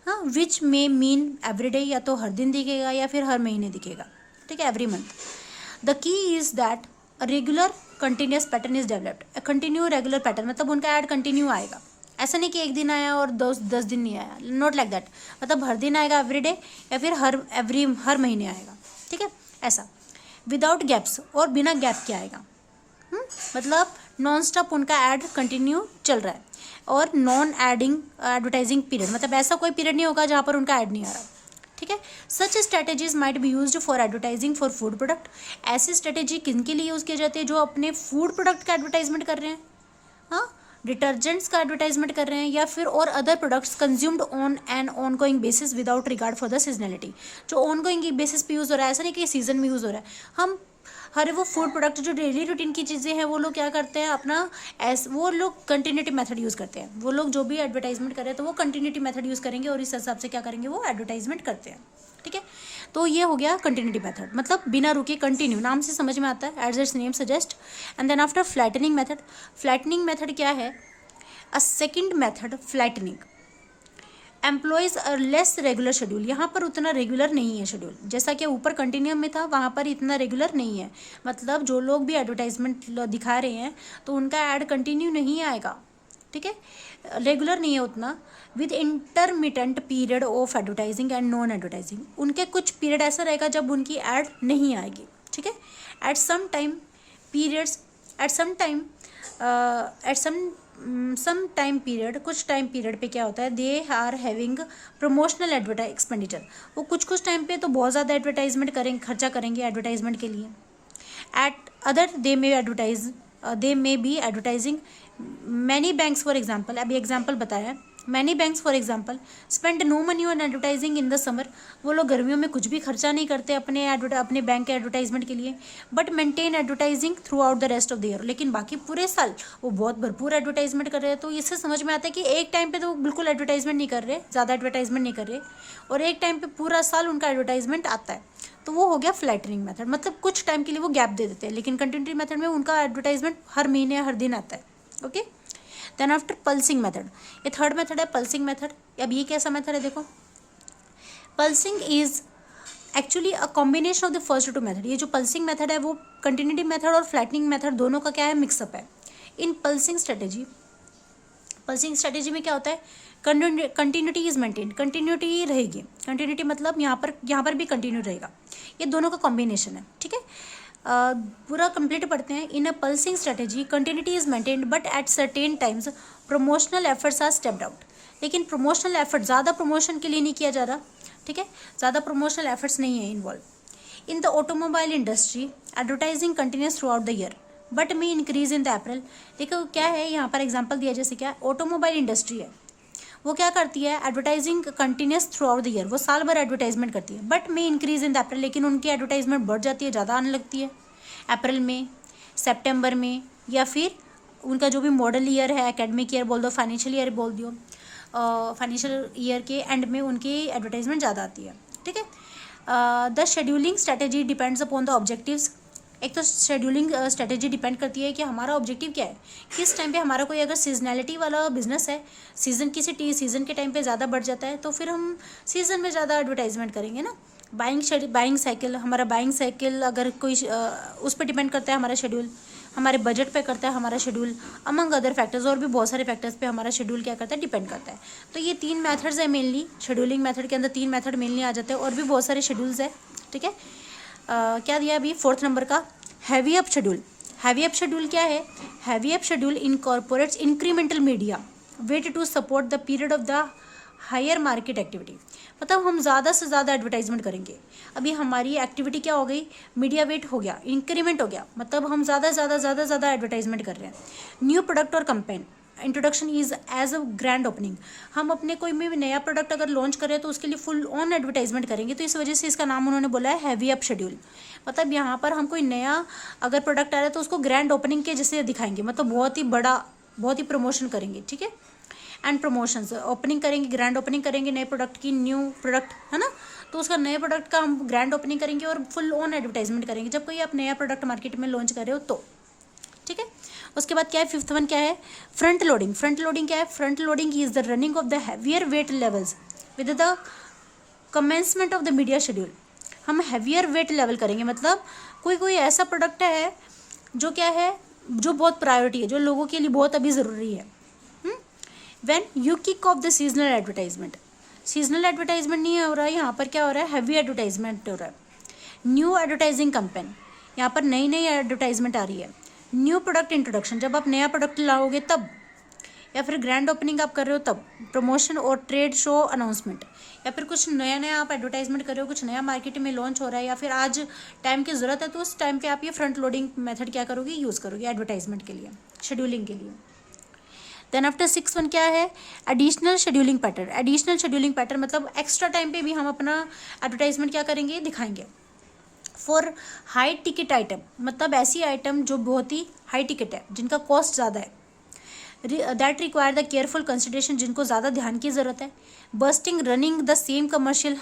हाँ। विच मे मीन एवरीडे, या तो हर दिन दिखेगा या फिर हर महीने दिखेगा, ठीक है, every month. The key is that regular continuous pattern is developed. Continue regular pattern मतलब उनका ऐड कंटिन्यू आएगा, ऐसा नहीं कि एक दिन आया और 10 दिन नहीं आया, नॉट लाइक दैट। मतलब हर दिन आएगा एवरीडे, या फिर हर महीने आएगा, ठीक है, ऐसा। विदाउट गैप्स, और बिना गैप के आएगा, मतलब नॉन स्टॉप उनका ऐड कंटिन्यू चल रहा है, और नॉन एडिंग एडवर्टाइजिंग पीरियड, मतलब ऐसा कोई पीरियड नहीं होगा जहाँ पर उनका ऐड नहीं आ रहा, ठीक है। Such strategies might be used for advertising for food product. ऐसी स्ट्रैटेजी किन के लिए यूज़ की जाती है? जो अपने फूड प्रोडक्ट का एडवर्टाइजमेंट कर रहे हैं, हाँ, डिटर्जेंट्स का एडवर्टाइजमेंट कर रहे हैं, या फिर और other products consumed on an on going basis without regard for the seasonality. जो ऑन गोइंग बेसिस पे यूज़ हो रहा है, ऐसा नहीं कि सीजन में यूज़ हो रहा है। हम हर वो फूड प्रोडक्ट जो डेली रूटीन की चीज़ें हैं, वो लोग क्या करते हैं अपना वो लोग कंटिन्यूटी मेथड यूज़ करते हैं। वो लोग जो भी एडवर्टाइजमेंट कर रहे हैं तो वो कंटिन्यूटी मेथड यूज़ करेंगे और इस हिसाब से क्या करेंगे, वो एडवर्टाइजमेंट करते हैं, ठीक है। तो ये हो गया कंटिन्यूटी मेथड, मतलब बिना रुके कंटिन्यू, नाम से समझ में आता है, as its name suggest. And then after flattening method. Flattening method क्या है? A second method flattening employs a less regular schedule. यहाँ पर उतना रेगुलर नहीं है शेड्यूल, जैसा कि ऊपर कंटिन्यूम में था, वहाँ पर इतना रेगुलर नहीं है। मतलब जो लोग भी एडवर्टाइजमेंट दिखा रहे हैं तो उनका ऐड कंटिन्यू नहीं आएगा, ठीक है, रेगुलर नहीं है उतना। With intermittent period of advertising and non advertising, उनके कुछ पीरियड ऐसा रहेगा जब उनकी ऐड नहीं आएगी, ठीक है। At some time periods, at some time some time period, कुछ टाइम पीरियड पे क्या होता है, they are having promotional advertise expenditure. वो कुछ टाइम पे तो बहुत ज़्यादा एडवर्टाइजमेंट करेंगे, खर्चा करेंगे एडवर्टाइजमेंट के लिए। At other they may be advertising. Many banks for example, अभी एग्जाम्पल बताया, many banks for example spend no money on advertising in the summer. वो लोग गर्मियों में कुछ भी खर्चा नहीं करते अपने बैंक के एडवर्टाइजमेंट के लिए, but maintain advertising through out the rest of the year. लेकिन बाकी पूरे साल वो बहुत भरपूर एडवर्टाइजमेंट कर रहे हैं। तो इससे समझ में आता है कि एक टाइम पे तो वो बिल्कुल एडवर्टाइजमेंट नहीं कर रहे, ज़्यादा एडवर्टाइजमेंट नहीं कर रहे, और एक टाइम पे पूरा साल उनका एडवर्टाइजमेंट आता है। तो वो हो गया फ्लैटनिंग मेथड, मतलब कुछ टाइम के लिए वो गैप दे देते हैं, लेकिन कंटिन्यूटी मेथड में उनका एडवर्टाइजमेंट हर महीने हर दिन आता है, okay. Then after pulsing method, ये थर्ड मेथड है पल्सिंग मेथड। अब ये कैसा मेथड है देखो, pulsing is actually a combination of the first two method. ये जो पल्सिंग मेथड है वो कंटिन्यूटी मेथड और फ्लैटनिंग मेथड दोनों का क्या है, मिक्सअप है। इन पल्सिंग स्ट्रेटेजी में क्या होता है, कंटिन्यूटी इज मेंटेन, कंटिन्यूटी रहेगी, कंटिन्यूटी मतलब यहाँ पर भी कंटिन्यू रहेगा। ये दोनों का कॉम्बिनेशन है, ठीक है। पूरा कंप्लीट पढ़ते हैं। In a pulsing strategy continuity is maintained but at certain times promotional efforts are stepped out. लेकिन प्रमोशनल एफर्ट, ज़्यादा प्रमोशन के लिए नहीं किया जा रहा, ठीक है, ज़्यादा प्रमोशनल एफर्ट्स नहीं है involve. In the automobile industry advertising continuous through out the year but may increase in the April. देखो क्या है यहाँ पर एग्जाम्पल दिया, जैसे क्या ऑटोमोबाइल इंडस्ट्री है, वो क्या करती है, advertising continuous through out the year, वो साल भर एडवर्टाइजमेंट करती है, but may increase in the April, लेकिन उनकी एडवर्टाइजमेंट बढ़ जाती है, ज़्यादा आने लगती है अप्रैल में, सितंबर में, या फिर उनका जो भी मॉडल ईयर है, एकेडमिक ईयर बोल दो, फाइनेंशियल ईयर बोल दो, फाइनेंशियल ईयर के एंड में उनकी एडवर्टाइजमेंट ज़्यादा आती है, ठीक है। The scheduling strategy depends upon the objectives. एक तो शेड्यूलिंग स्ट्रेटेजी डिपेंड करती है कि हमारा ऑब्जेक्टिव क्या है, किस टाइम पे हमारा कोई अगर सीजनैलिटी वाला बिजनेस है, सीज़न किसी सीज़न के टाइम पे ज़्यादा बढ़ जाता है तो फिर हम सीज़न में ज़्यादा एडवर्टाइजमेंट करेंगे ना। बाइंग साइकिल, हमारा बाइंग साइकिल अगर कोई उस पर डिपेंड करता है हमारा शेड्यूल, हमारे बजट पे करता है हमारा शेड्यूल, अमंग अदर फैक्टर्स, और भी बहुत सारे फैक्टर्स पे हमारा शेड्यूल क्या करता है, डिपेंड करता है। तो ये 3 मेथड्स है मेनली, शेड्यूलिंग मेथड के अंदर 3 मेथड मेनली आ जाते हैं, और भी बहुत सारे शेड्यूल्स है, ठीक है। क्या दिया अभी 4th नंबर का, heavy up schedule. Heavy up schedule क्या है, heavy up schedule incorporates incremental media weight to support the period of the higher market activity. मतलब हम ज़्यादा से ज़्यादा एडवर्टाइजमेंट करेंगे। अभी हमारी एक्टिविटी क्या हो गई, मीडिया वेट हो गया, इंक्रीमेंट हो गया, मतलब हम ज़्यादा एडवर्टाइजमेंट कर रहे हैं। न्यू प्रोडक्ट और campaign introduction is as a grand opening. हम अपने कोई भी नया प्रोडक्ट अगर लॉन्च करें तो उसके लिए फुल ऑन एडवर्टाइजमेंट करेंगे, तो इस वजह से इसका नाम उन्होंने बोला है हैवी अप शेड्यूल। मतलब यहाँ पर हम कोई नया अगर प्रोडक्ट आ रहा है तो उसको ग्रैंड ओपनिंग के जैसे दिखाएंगे, मतलब बहुत ही बड़ा, बहुत ही प्रमोशन करेंगे, ठीक है। एंड प्रमोशंस, ओपनिंग करेंगे, ग्रैंड ओपनिंग करेंगे नए प्रोडक्ट की, न्यू प्रोडक्ट है ना, तो उसका नए प्रोडक्ट का हम ग्रैंड ओपनिंग करेंगे और फुल ऑन एडवर्टाइजमेंट करेंगे जब कोई आप नया प्रोडक्ट मार्केट में लॉन्च कर रहे हो तो, ठीक है। उसके बाद क्या है, 5th वन क्या है, फ्रंट लोडिंग। फ्रंट लोडिंग क्या है, front loading is the running of the heavier weight levels with the commencement of the media schedule. हम हैवियर वेट लेवल करेंगे, मतलब कोई ऐसा प्रोडक्ट है जो क्या है, जो बहुत प्रायोरिटी है, जो लोगों के लिए बहुत अभी ज़रूरी है। When you kick off the seasonal advertisement, seasonal advertisement नहीं हो रहा है यहाँ पर, क्या हो रहा है, हैवी एडवर्टाइजमेंट हो रहा है। न्यू एडवर्टाइजिंग कैंपेन, यहाँ पर नई एडवर्टाइजमेंट आ रही है। न्यू प्रोडक्ट इंट्रोडक्शन, जब आप नया प्रोडक्ट लाओगे तब, या फिर ग्रैंड ओपनिंग आप कर रहे हो तब। प्रमोशन और ट्रेड शो अनाउंसमेंट, या फिर कुछ नया नया आप एडवर्टाइजमेंट कर रहे हो, कुछ नया मार्केट में लॉन्च हो रहा है, या फिर आज टाइम की ज़रूरत है तो उस टाइम पे आप ये फ्रंट लोडिंग मेथड क्या करोगे, यूज़ करोगे एडवर्टाइजमेंट के लिए, शेड्यूलिंग के लिए। देन आफ्टर 6 वन क्या है, additional scheduling pattern. Additional scheduling pattern मतलब एक्स्ट्रा टाइम पे भी हम अपना एडवर्टाइजमेंट क्या करेंगे, दिखाएंगे। फॉर हाई टिकट आइटम, मतलब ऐसी आइटम जो बहुत ही हाई टिकट है, जिनका कॉस्ट ज़्यादा है, that require the careful consideration, जिनको ज़्यादा ध्यान की ज़रूरत है। Bursting running the same commercial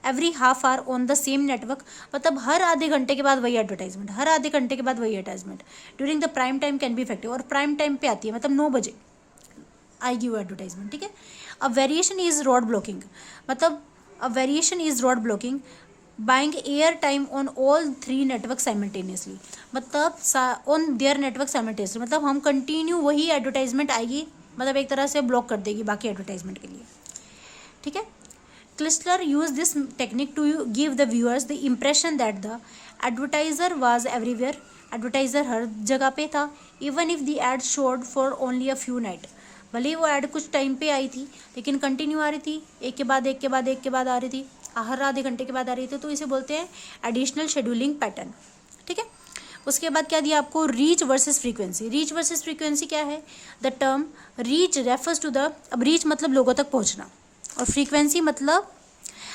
every half hour on the same network, मतलब हर आधे घंटे के बाद वही एडवर्टाइजमेंट, हर आधे घंटे के बाद वही advertisement. During the prime time can be effective, और प्राइम टाइम पे आती है, मतलब 9 बजे आएगी वो एडवर्टाइजमेंट, ठीक है। A variation is road blocking, मतलब a variation is road blocking buying air time on all 3 network simultaneously, मतलब ऑन देयर नेटवर्क साइमल्टेनियसली, मतलब हम कंटिन्यू वही एडवर्टाइजमेंट आएगी, मतलब एक तरह से ब्लॉक कर देगी बाकी एडवर्टाइजमेंट के लिए, ठीक है। Chrysler use this technique to give the viewers the impression that the advertiser was everywhere, advertiser हर जगह पे था। Even if the ad showed for only a few night, भले ही वो ऐड कुछ टाइम पे आई थी लेकिन कंटिन्यू आ रही थी, एक के बाद एक के बाद एक के बाद आ रही थी, हर आधे घंटे के बाद आ रही थी, तो इसे बोलते हैं एडिशनल शेड्यूलिंग पैटर्न, ठीक है। उसके बाद क्या दिया आपको, reach versus frequency. Reach versus frequency क्या है, the term reach refers to the, अब रीच मतलब लोगों तक पहुंचना, और फ्रीक्वेंसी मतलब,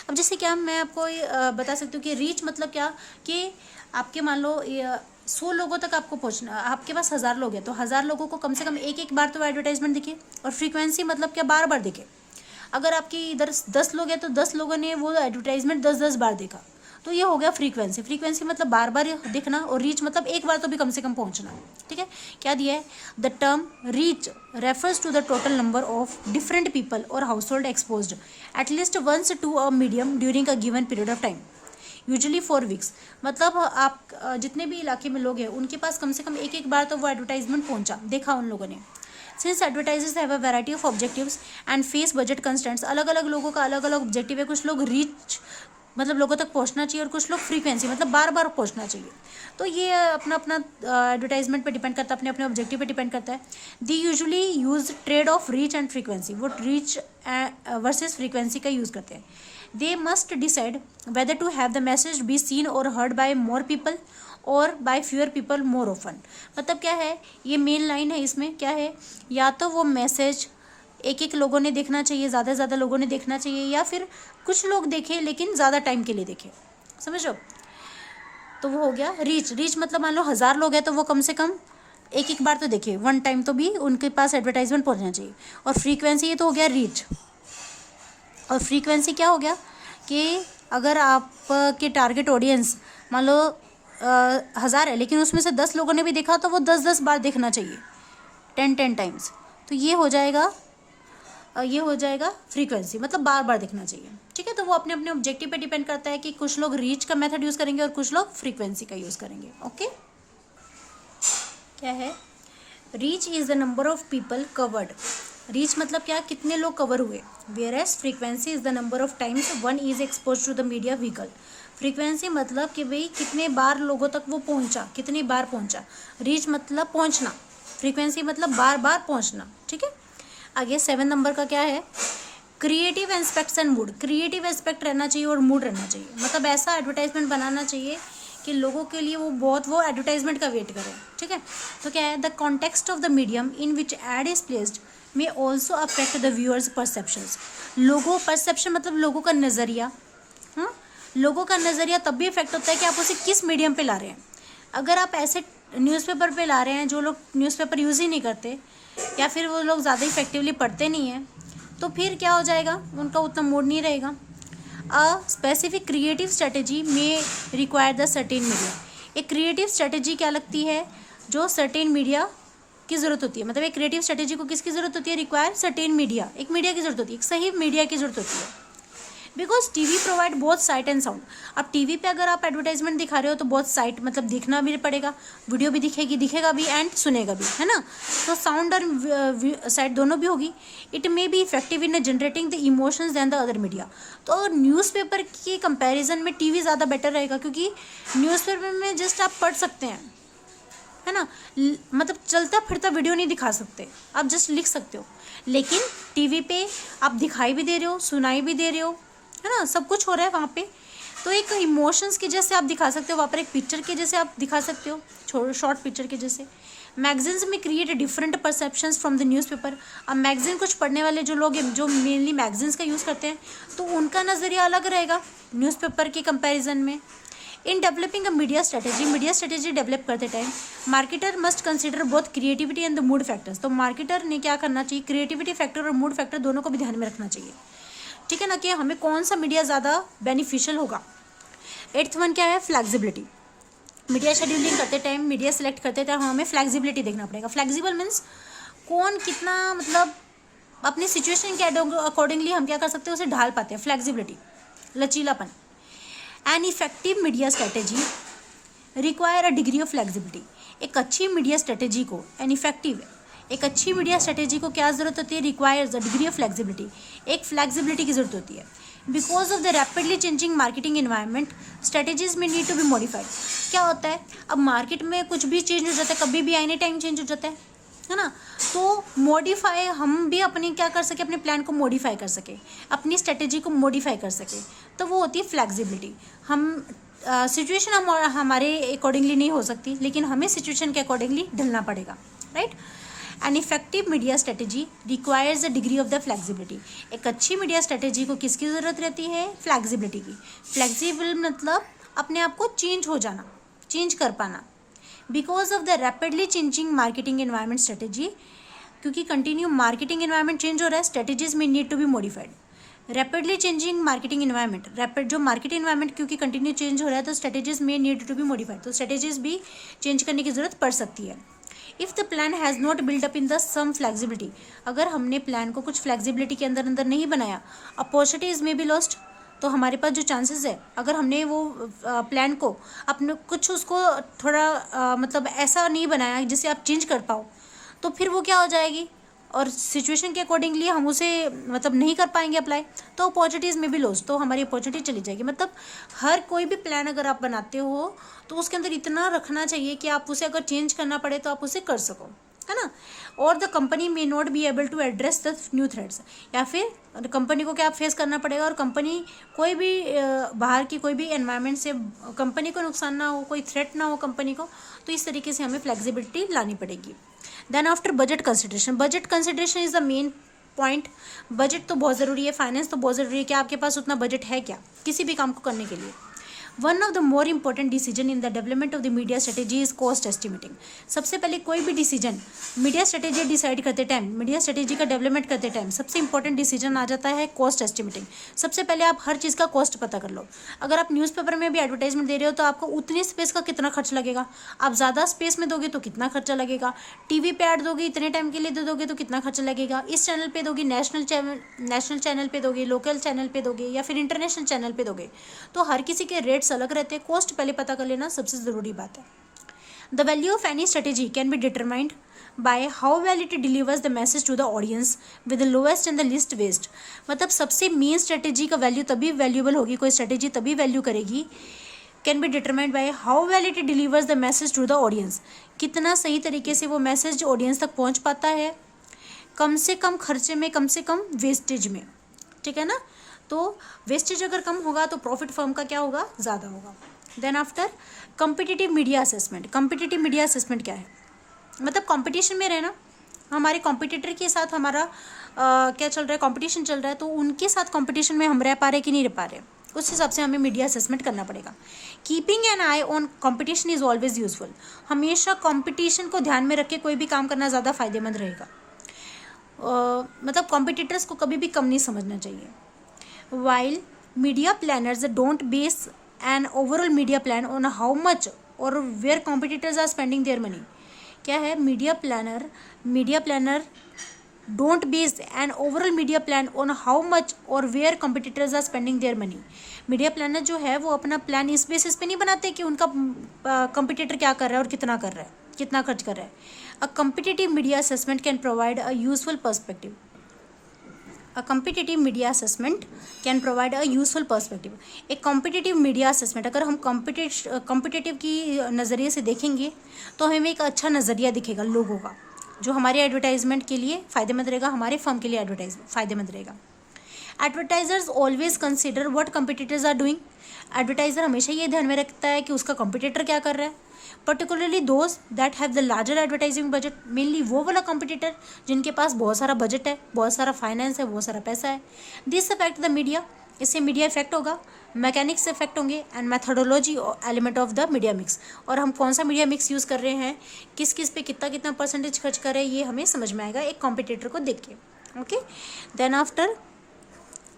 अब जैसे क्या मैं आपको बता सकती हूँ कि रीच मतलब क्या, कि आपके मान लो 100 लोगों तक आपको पहुंचना, आपके पास 1000 लोग हैं तो 1000 लोगों को कम से कम एक एक बार तो एडवर्टाइजमेंट दिखे। और फ्रीक्वेंसी मतलब क्या, बार बार दिखे। अगर आपकी इधर 10 लोग हैं तो 10 लोगों ने वो एडवर्टाइजमेंट 10-10 बार देखा, तो ये हो गया फ्रीक्वेंसी। फ्रीक्वेंसी मतलब बार बार दिखना, और रीच मतलब एक बार तो भी कम से कम पहुंचना, ठीक है। क्या दिया है, the term reach refers to the total number of different people or हाउस होल्ड exposed at least once to a medium during a given period of time, usually 4 weeks, मतलब आप जितने भी इलाके में लोग हैं उनके पास कम से कम एक एक बार तो वो एडवर्टाइजमेंट पहुंचा, देखा उन लोगों ने। Since advertisers have a variety of objectives and face budget constraints, अलग अलग लोगों का अलग अलग ऑब्जेक्टिव है। कुछ लोग रीच मतलब लोगों तक पहुंचना चाहिए, और कुछ लोग फ्रीक्वेंसी मतलब बार बार पहुंचना चाहिए। तो ये अपना अपना एडवर्टाइजमेंट पे डिपेंड करता है, अपने अपने ऑब्जेक्टिव पे डिपेंड करता है। They usually use trade off reach and frequency, वो रीच वर्सेस फ्रीक्वेंसी का यूज़ करते हैं। They must decide whether to have the message be seen और heard by more people or by fewer people more often, मतलब क्या है, ये main line है इसमें क्या है, या तो वो मैसेज एक एक लोगों ने देखना चाहिए, ज़्यादा से ज़्यादा लोगों ने देखना चाहिए, या फिर कुछ लोग देखें लेकिन ज़्यादा टाइम के लिए देखें, समझ लो। तो वो हो गया रीच। रीच मतलब मान लो 1000 लोग हैं तो वो कम से कम एक एक बार तो देखे, वन टाइम तो भी उनके पास एडवर्टाइजमेंट पहुंचना चाहिए। और फ्रीक्वेंसी ये तो हो गया रीच। और फ्रीक्वेंसी क्या हो गया कि अगर आपके टारगेट ऑडियंस मान लो 1000 है, लेकिन उसमें से 10 लोगों ने भी देखा तो वो 10-10 बार देखना चाहिए, 10-10 टाइम्स। तो ये हो जाएगा फ्रीक्वेंसी, मतलब बार बार दिखना चाहिए, ठीक है। तो वो अपने अपने ऑब्जेक्टिव पे डिपेंड करता है कि कुछ लोग रीच का मेथड यूज़ करेंगे और कुछ लोग फ्रीक्वेंसी का यूज़ करेंगे, ओके। क्या है, reach is the number of people covered. Reach मतलब क्या, कितने लोग कवर हुए। Whereas frequency is the number of times one is expose to the media vehicle. Frequency मतलब कि भाई कितने बार लोगों तक वो पहुंचा, कितनी बार पहुंचा। रीच मतलब पहुंचना, फ्रीक्वेंसी मतलब बार बार पहुंचना, ठीक है। आगे 7 नंबर का क्या है, creative aspects and mood. Creative aspect रहना चाहिए और मूड रहना चाहिए, मतलब ऐसा एडवर्टाइजमेंट बनाना चाहिए कि लोगों के लिए वो एडवर्टाइजमेंट का वेट करें, ठीक है। तो क्या है, the context of the medium in which ad is placed may also affect the viewers perceptions. लोगों परसेप्शन मतलब लोगों का नज़रिया, हाँ, लोगों का नज़रिया तब भी इफेक्ट होता है कि आप उसे किस मीडियम पे ला रहे हैं। अगर आप ऐसे न्यूज़पेपर पे ला रहे हैं जो लोग न्यूज़पेपर यूज़ ही नहीं करते, या फिर वो लोग ज़्यादा इफेक्टिवली पढ़ते नहीं हैं, तो फिर क्या हो जाएगा, उनका उतना मूड नहीं रहेगा। अ स्पेसिफिक क्रिएटिव स्ट्रेटेजी में रिक्वायर द सर्टेन मीडिया। एक क्रिएटिव स्ट्रेटेजी क्या लगती है, जो सर्टेन मीडिया की ज़रूरत होती है। मतलब एक क्रिएटिव स्ट्रेटेजी को किसकी ज़रूरत होती है, रिक्वायर सर्टेन मीडिया, एक मीडिया की ज़रूरत होती है, एक सही मीडिया की ज़रूरत होती है। Because TV provide both site and sound. अब टीवी पे अगर आप एडवर्टाइजमेंट दिखा रहे हो तो बोथ साइट मतलब दिखना भी पड़ेगा, वीडियो भी दिखेगा भी एंड सुनेगा भी, है ना। तो साउंड और साइट दोनों भी होगी। It may be effective in generating the emotions than the other media. तो न्यूज़पेपर के कंपैरिजन में टीवी ज़्यादा बेटर रहेगा, क्योंकि न्यूज़पेपर में जस्ट आप पढ़ सकते हैं, है ना। मतलब चलता फिरता वीडियो नहीं दिखा सकते, आप जस्ट लिख सकते हो, लेकिन टीवी पे आप दिखाई भी दे रहे हो, सुनाई भी दे रहे हो, है ना, सब कुछ हो रहा है वहाँ पे। तो एक इमोशंस के जैसे आप दिखा सकते हो, वहाँ पर एक पिक्चर के जैसे आप दिखा सकते हो, शॉर्ट पिक्चर के जैसे। मैगजीन्स में create different perceptions from the newspaper. अब मैगजीन कुछ पढ़ने वाले जो लोग हैं, जो मेनली मैगजीन्स का यूज़ करते हैं, तो उनका नज़रिया अलग रहेगा न्यूज़पेपर के कंपैरिजन में। In developing a media strategy develop करते time marketer must consider both creativity and the mood factors. तो मार्केटर ने क्या करना चाहिए, क्रिएटिविटी फैक्टर और मूड फैक्टर दोनों को भी ध्यान में रखना चाहिए, ठीक है ना, कि हमें कौन सा मीडिया ज़्यादा बेनिफिशियल होगा। 8th वन क्या है, फ्लैक्सिबिलिटी। मीडिया शेड्यूलिंग करते टाइम, मीडिया सेलेक्ट करते टाइम हमें फ्लैक्सिबिलिटी देखना पड़ेगा। फ्लैक्सिबल मीन्स कौन कितना, मतलब अपनी सिचुएशन के अकॉर्डिंगली हम क्या कर सकते हैं, उसे ढाल पाते हैं, फ्लैक्सिबिलिटी, लचीलापन। An effective media strategy require a degree of flexibility. एक अच्छी मीडिया स्ट्रेटेजी को, एन इफेक्टिव, एक अच्छी मीडिया स्ट्रेटेजी को क्या ज़रूरत होती है, requires a degree of flexibility, एक फ्लैक्सिबिलिटी की ज़रूरत होती है। Because of the rapidly changing marketing environment strategies में नीड टू बी मॉडिफाइड। क्या होता है, अब मार्केट में कुछ भी चेंज हो जाता है, कभी भी एनी टाइम चेंज हो जाता है ना। तो मॉडिफाई, हम भी अपनी क्या कर सके, अपने प्लान को मॉडिफाई कर सके, अपनी स्ट्रेटेजी को मॉडिफाई कर सके, तो वो होती है फ्लैक्सिबिलिटी। हम सिचुएशन हमारे अकॉर्डिंगली नहीं हो सकती, लेकिन हमें सिचुएशन के अकॉर्डिंगली ढलना पड़ेगा, right. An effective media strategy requires a degree of the flexibility. एक अच्छी मीडिया स्ट्रेटेजी को किसकी ज़रूरत रहती है, फ्लैक्सिबिलिटी की। फ्लैक्सिबल मतलब अपने आप को चेंज हो जाना, चेंज कर पाना। Because of the rapidly changing marketing environment strategy, क्योंकि कंटिन्यू मार्केटिंग एनवायरनमेंट चेंज हो रहा है, स्ट्रेटेजीज में need to be modified. Rapidly changing marketing environment, rapid जो मार्केट एनवायरनमेंट क्योंकि कंटिन्यू चेंज हो रहा है, तो स्ट्रेटेजीज में नीड टू बी मॉडिफाइड, तो स्ट्रेटेजीज भी चेंज करने की जरूरत पड़ सकती है। If the plan has not build up in the some flexibility, अगर हमने प्लान को कुछ फ्लैक्सिबिलिटी के अंदर अंदर नहीं बनाया, अपॉर्चुनिटीज में बी लॉस्ट, तो हमारे पास जो चांसेस है, अगर हमने वो प्लान को अपने कुछ उसको थोड़ा मतलब ऐसा नहीं बनाया जिससे आप चेंज कर पाओ, तो फिर वो क्या हो जाएगी, और सिचुएशन के अकॉर्डिंगली हम उसे मतलब नहीं कर पाएंगे अप्लाई, तो अपॉर्चुनिटीज़ में भी लॉस, तो हमारी अपॉर्चुनिटी चली जाएगी। मतलब हर कोई भी प्लान अगर आप बनाते हो, तो उसके अंदर इतना रखना चाहिए कि आप उसे अगर चेंज करना पड़े तो आप उसे कर सको, है ना। और the company may not be able to address the new threats, या फिर कंपनी को क्या फेस करना पड़ेगा, और कंपनी कोई भी बाहर की कोई भी एनवायरनमेंट से कंपनी को नुकसान ना हो, कोई थ्रेट ना हो कंपनी को, तो इस तरीके से हमें फ्लेक्सिबिलिटी लानी पड़ेगी। Then after budget consideration is the main point. Budget तो बहुत ज़रूरी है, फाइनेंस तो बहुत ज़रूरी है कि आपके पास उतना बजट है क्या किसी भी काम को करने के लिए। One of the more important decision in the development of the media strategy is cost estimating. सबसे पहले कोई भी डिसीजन मीडिया स्ट्रेटेजी डिसाइड करते टाइम, मीडिया स्ट्रेटेजी का डेवलपमेंट करते टाइम सबसे इंपॉर्टेंट डिसीजन आ जाता है कॉस्ट एस्टिमेटिंग। सबसे पहले आप हर चीज़ का कॉस्ट पता कर लो। अगर आप न्यूज़पेपर में भी एडवर्टाइजमेंट दे रहे हो तो आपको उतनी स्पेस का कितना खर्च लगेगा, आप ज़्यादा स्पेस में दोगे तो कितना खर्चा लगेगा, टीवी पे ऐड दोगे इतने टाइम के लिए दे दोगे तो कितना खर्चा लगेगा, इस चैनल पे दोगे, नेशनल चैनल पे दोगे, लोकल चैनल पे दोगे, या फिर इंटरनेशनल चैनल पे दोगे, तो हर किसी के रेट्स अलग रहते हैं। कॉस्ट पहले पता कर लेना सबसे ज़रूरी बात है। The value of any strategy can be determined by how well it delivers the message to the audience with the lowest and the least waste. मतलब सबसे मेन स्ट्रेटेजी का वैल्यू तभी वैल्यूबल होगी, कोई स्ट्रेटेजी तभी वैल्यू करेगी, can be determined by how well it delivers the message to the audience, कितना सही तरीके से वो मैसेज ऑडियंस तक पहुंच पाता है, कम से कम खर्चे में, कम से कम वेस्टेज में, ठीक है ना। तो वेस्टेज अगर कम होगा तो प्रॉफिट फर्म का क्या होगा, ज़्यादा होगा। Then after competitive media assessment. Competitive media assessment क्या है, मतलब कंपटीशन में रहना, हमारे कॉम्पिटिटर के साथ हमारा क्या चल रहा है, कंपटीशन चल रहा है, तो उनके साथ कंपटीशन में हम रह पा रहे कि नहीं रह पा रहे, उस हिसाब से हमें मीडिया असेसमेंट करना पड़ेगा। Keeping an I on competition is always useful. हमेशा कंपटीशन को ध्यान में रख के कोई भी काम करना ज़्यादा फायदेमंद रहेगा। मतलब कॉम्पिटिटर्स को कभी भी कम नहीं समझना चाहिए। While media planners don't base an overall media plan on how much or where competitors are spending their money। क्या है, media planner don't base an overall media plan on how much or where competitors are spending their money। Media planner जो है वो अपना plan इस basis पे नहीं बनाते कि उनका कंपटीटर क्या कर रहा है और कितना कर रहा है, कितना खर्च कर रहा है। A competitive media assessment can provide a useful perspective. A competitive media assessment can provide a useful perspective. एक कॉम्पिटिटिव मीडिया असेसमेंट अगर हम कॉम्पिटिटिव की नज़रिए से देखेंगे तो हमें एक अच्छा नज़रिया दिखेगा लोगों का, जो हमारे एडवर्टाइजमेंट के लिए फ़ायदेमंद रहेगा, हमारे फर्म के लिए एडवर्टाइज फ़ायदेमंद रहेगा। Advertisers always consider what competitors are doing. Advertiser हमेशा ये ध्यान में रखता है कि उसका कंपिटिटर क्या कर रहा है, particularly those that have the larger advertising budget. Mainly वो वाला कंपिटिटर जिनके पास बहुत सारा बजट है, बहुत सारा फाइनेंस है, बहुत सारा पैसा है। दिस अफेक्ट द मीडिया, इससे मीडिया इफेक्ट होगा, मैकेनिक्स इफेक्ट होंगे and methodology element of the media mix. और हम कौन सा मीडिया मिक्स यूज़ कर रहे हैं, किस किस पे कितना कितना परसेंटेज खर्च कर रहे हैं, ये हमें समझ में आएगा एक कॉम्पिटिटर को देख के। Okay, then after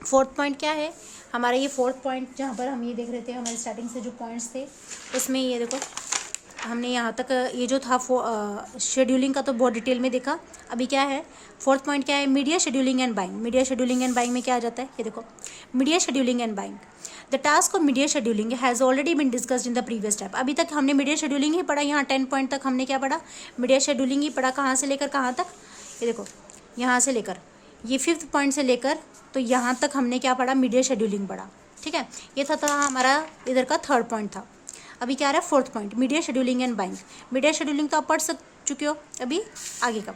fourth point क्या है हमारा, ये फोर्थ पॉइंट जहाँ पर हम ये देख रहे थे हमारे स्टार्टिंग से जो पॉइंट्स थे उसमें ये देखो हमने यहाँ तक ये जो था शेड्यूलिंग का तो बहुत डिटेल में देखा। अभी क्या है फोर्थ पॉइंट क्या है, media scheduling and buying. Media scheduling and buying में क्या आ जाता है, ये देखो media scheduling and buying. The task of media scheduling has already been discussed in the previous step. अभी तक हमने मीडिया शेड्यूलिंग ही पढ़ा, यहाँ 10 पॉइंट तक हमने क्या पढ़ा, मीडिया शेड्यूलिंग ही पढ़ा। कहाँ से लेकर कहाँ तक, ये देखो यहाँ से लेकर ये 5th पॉइंट से लेकर तो यहाँ तक हमने क्या पढ़ा, मीडिया शेड्यूलिंग पढ़ा। ठीक है, ये था हमारा इधर का 3rd पॉइंट था। अभी क्या आ रहा है 4th point, media scheduling and buying. Media scheduling तो आप पढ़ चुके हो, अभी आगे का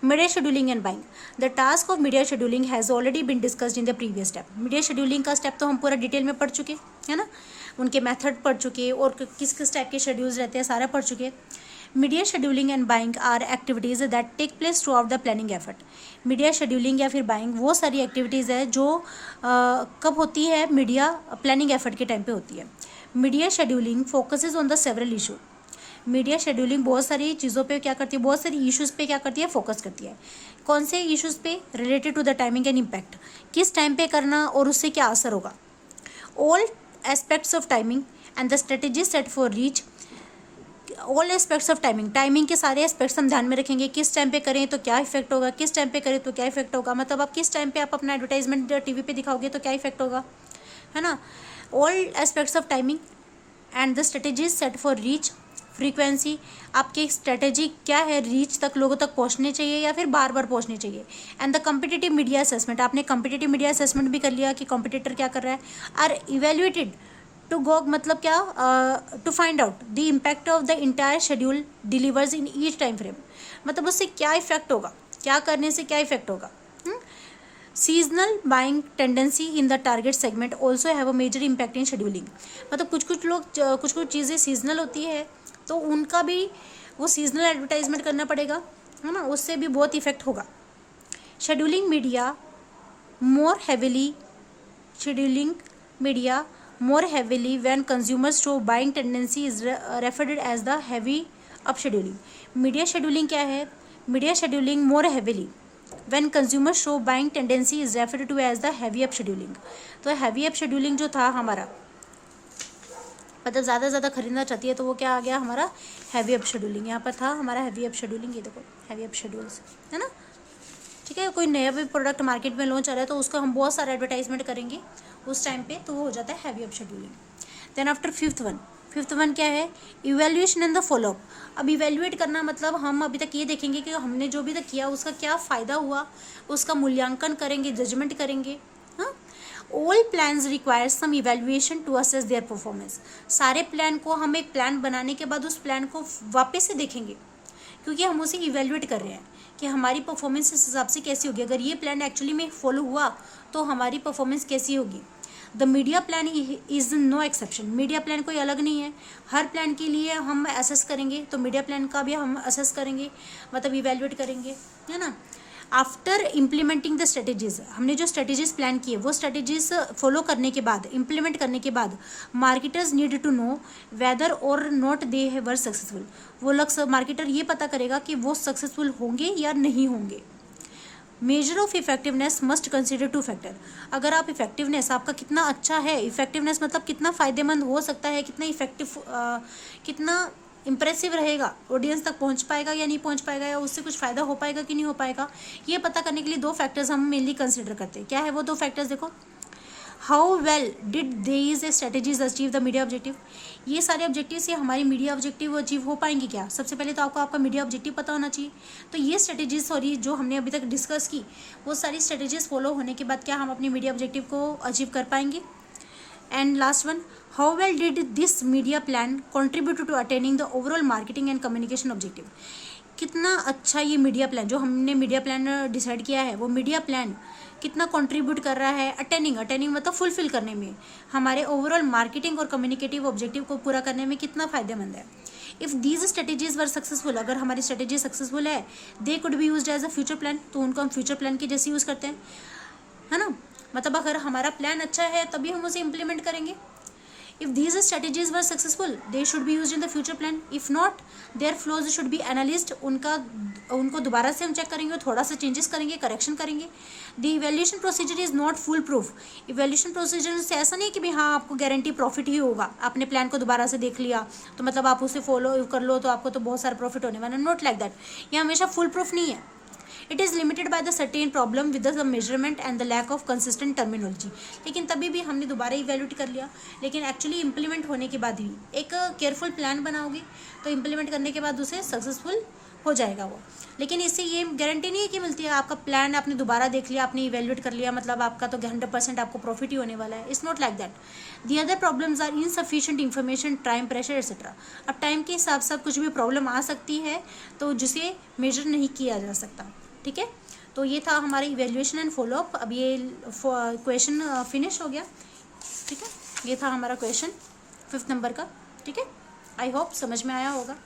media scheduling and buying. The task of media scheduling has already been discussed in the previous step. Media scheduling का स्टेप तो हम पूरा डिटेल में पढ़ चुके है ना, उनके मेथड पढ़ चुके और किस किस टाइप के शेड्यूल्स रहते हैं सारा पढ़ चुके। Media scheduling and buying are activities that take place throughout the planning effort. Media scheduling या फिर बाइंग वो सारी एक्टिविटीज़ है जो कब होती है, मीडिया प्लानिंग एफर्ट के टाइम पे होती है। Media scheduling focuses on the several issue. Media scheduling बहुत सारी चीज़ों पे क्या करती है, बहुत सारी इश्यूज़ पे क्या करती है, फोकस करती है। कौन से इश्यूज़ पे, related to the timing and impact, किस टाइम पे करना और उससे क्या असर होगा। All aspects of timing and the strategy set for reach. All aspects of timing, timing के सारे एस्पेक्ट्स हम ध्यान में रखेंगे, किस टाइम पे करें तो क्या इफेक्ट होगा, किस टाइम पे करें तो क्या इफेक्ट होगा, मतलब आप किस टाइम पे आप अपना एडवर्टाइजमेंट टीवी पे दिखाओगे तो क्या इफेक्ट होगा, है ना। All aspects of timing and the strategies set for reach. Frequency, आपकी स्ट्रेटेजी क्या है, रीच तक लोगों तक पहुंचने चाहिए या फिर बार बार पहुंचने चाहिए। And the competitive media assessment, आपने कॉम्पिटिटिव मीडिया असेसमेंट भी कर लिया कि कॉम्पिटिटर क्या कर रहा है। आर इवेल्युएटेड टू गो, मतलब क्या, to find out the impact of the entire schedule delivers in each time frame, मतलब उससे क्या इफेक्ट होगा, क्या करने से क्या इफेक्ट होगा। Seasonal buying tendency in the target segment also have a major impact in scheduling, मतलब कुछ लोग कुछ चीज़ें सीजनल होती है तो उनका भी वो सीजनल एडवर्टाइजमेंट करना पड़ेगा, है ना, उससे भी बहुत इफेक्ट होगा। Scheduling media more heavily, scheduling media more heavily when consumers show buying tendency is referred as the heavy up scheduling. Media scheduling क्या है, media scheduling more heavily when consumers show buying tendency is referred to as the heavy up scheduling. तो heavy up scheduling जो था हमारा, मतलब ज़्यादा खरीदना चाहती है तो वो क्या आ गया हमारा heavy up scheduling। यहाँ पर था हमारा heavy up scheduling, ये देखो heavy up schedules है ना। ठीक है, कोई नया भी प्रोडक्ट मार्केट में लॉन्च आ रहा है तो उसका हम बहुत सारा एडवर्टाइजमेंट करेंगे उस टाइम पे, तो वो हो जाता है heavy up scheduling. Then after fifth one क्या है, इवैल्यूएशन एंड द फॉलोअप। अब इवैल्यूएट करना मतलब हम अभी तक ये देखेंगे कि हमने जो भी तक किया उसका क्या फ़ायदा हुआ, उसका मूल्यांकन करेंगे, जजमेंट करेंगे। हाँ, all plans require some evaluation to assess their performance. सारे प्लान को हम एक प्लान बनाने के बाद उस प्लान को वापस से देखेंगे क्योंकि हम उसे इवैल्यूएट कर रहे हैं कि हमारी परफॉर्मेंस इस हिसाब से कैसी होगी। अगर ये प्लान एक्चुअली में फॉलो हुआ तो हमारी परफॉर्मेंस कैसी होगी। The media plan is no exception. Media plan कोई अलग नहीं है, हर प्लान के लिए हम असेस करेंगे तो मीडिया प्लान का भी हम असेस करेंगे, मतलब इवैल्यूएट करेंगे, है ना। आफ्टर इम्प्लीमेंटिंग द स्ट्रेटेजीज, हमने जो स्ट्रेटेजीज प्लान किए वो स्ट्रेटेजीज फॉलो करने के बाद, इम्प्लीमेंट करने के बाद marketers need to know whether or not they were successful. वो लोग मार्केटर ये पता करेगा कि वो सक्सेसफुल होंगे या नहीं होंगे। Measure of effectiveness must consider 2 factor. अगर आप इफेक्टिवनेस आपका कितना अच्छा है, इफेक्टिवनेस मतलब कितना फ़ायदेमंद हो सकता है, कितना इफेक्टिव, कितना इम्प्रेसिव रहेगा, ऑडियंस तक पहुंच पाएगा या नहीं पहुंच पाएगा, या उससे कुछ फ़ायदा हो पाएगा कि नहीं हो पाएगा, ये पता करने के लिए 2 फैक्टर्स हम मेनली कंसिडर करते हैं। क्या है वो 2 फैक्टर्स, देखो, how well did these strategies achieve the media objective, ये सारे ऑब्जेक्टिव्स ये हमारी मीडिया ऑब्जेक्टिव अचीव हो पाएंगी क्या? सबसे पहले तो आपको आपका मीडिया ऑब्जेक्टिव पता होना चाहिए। तो ये स्ट्रेटेजीज सॉरी जो हमने अभी तक डिस्कस की वो सारी स्ट्रेटेजीज फॉलो होने के बाद क्या हम अपनी मीडिया ऑब्जेक्टिव को अचीव कर पाएंगे? And last one, how well did this media plan contribute to attaining the overall marketing and communication objective, कितना अच्छा ये मीडिया प्लान जो हमने मीडिया प्लान डिसाइड किया है वो मीडिया प्लान कितना कंट्रीब्यूट कर रहा है अटेनिंग मतलब फुलफिल करने में, हमारे ओवरऑल मार्केटिंग और कम्युनिकेटिव ऑब्जेक्टिव को पूरा करने में कितना फायदेमंद है। If these strategies were successful, अगर हमारी स्ट्रेटेजी सक्सेसफुल है, they could be used as a future plan, तो उनको हम फ्यूचर प्लान के जैसे यूज़ करते हैं, है ना। मतलब अगर हमारा प्लान अच्छा है तभी हम उसे इम्प्लीमेंट करेंगे। If these strategies were successful, they should be used in the future plan. If not, their flaws should be analyzed. उनको दोबारा से हम चेक करेंगे, थोड़ा सा चेंजेस करेंगे, करेक्शन करेंगे. The evaluation procedure is not fool proof. evaluation procedure से ऐसा नहीं कि भाई हाँ आपको गारंटी प्रॉफिट ही होगा, आपने प्लान को दोबारा से देख लिया तो मतलब आप उसे फॉलो कर लो तो आपको तो बहुत सारा प्रॉफिट होने वाला, नॉट लाइक दैट. ये हमेशा फुल प्रूफ नहीं है. It is limited by the certain problem with the measurement and the lack of consistent terminology. लेकिन तभी भी हमने दोबारा इवैल्यूएट कर लिया, लेकिन एक्चुअली इंप्लीमेंट होने के बाद ही एक केयरफुल प्लान बनाओगे तो इंप्लीमेंट करने के बाद उसे सक्सेसफुल हो जाएगा वो. लेकिन इससे ये गारंटी नहीं है कि मिलती है आपका प्लान आपने दोबारा देख लिया, आपने इवैल्यूएट कर लिया मतलब आपका तो 100% आपको प्रॉफिट ही होने वाला है. It's not like that. The other problems are insufficient information, time pressure etcetera. अब टाइम के हिसाब से कुछ भी प्रॉब्लम आ सकती है तो जिसे मेजर नहीं किया जा सकता. ठीक है, तो ये था हमारा इवैल्यूएशन एंड फॉलोअप. अब ये क्वेश्चन फिनिश हो गया. ठीक है, ये था हमारा क्वेश्चन 5th नंबर का. ठीक है, आई होप समझ में आया होगा.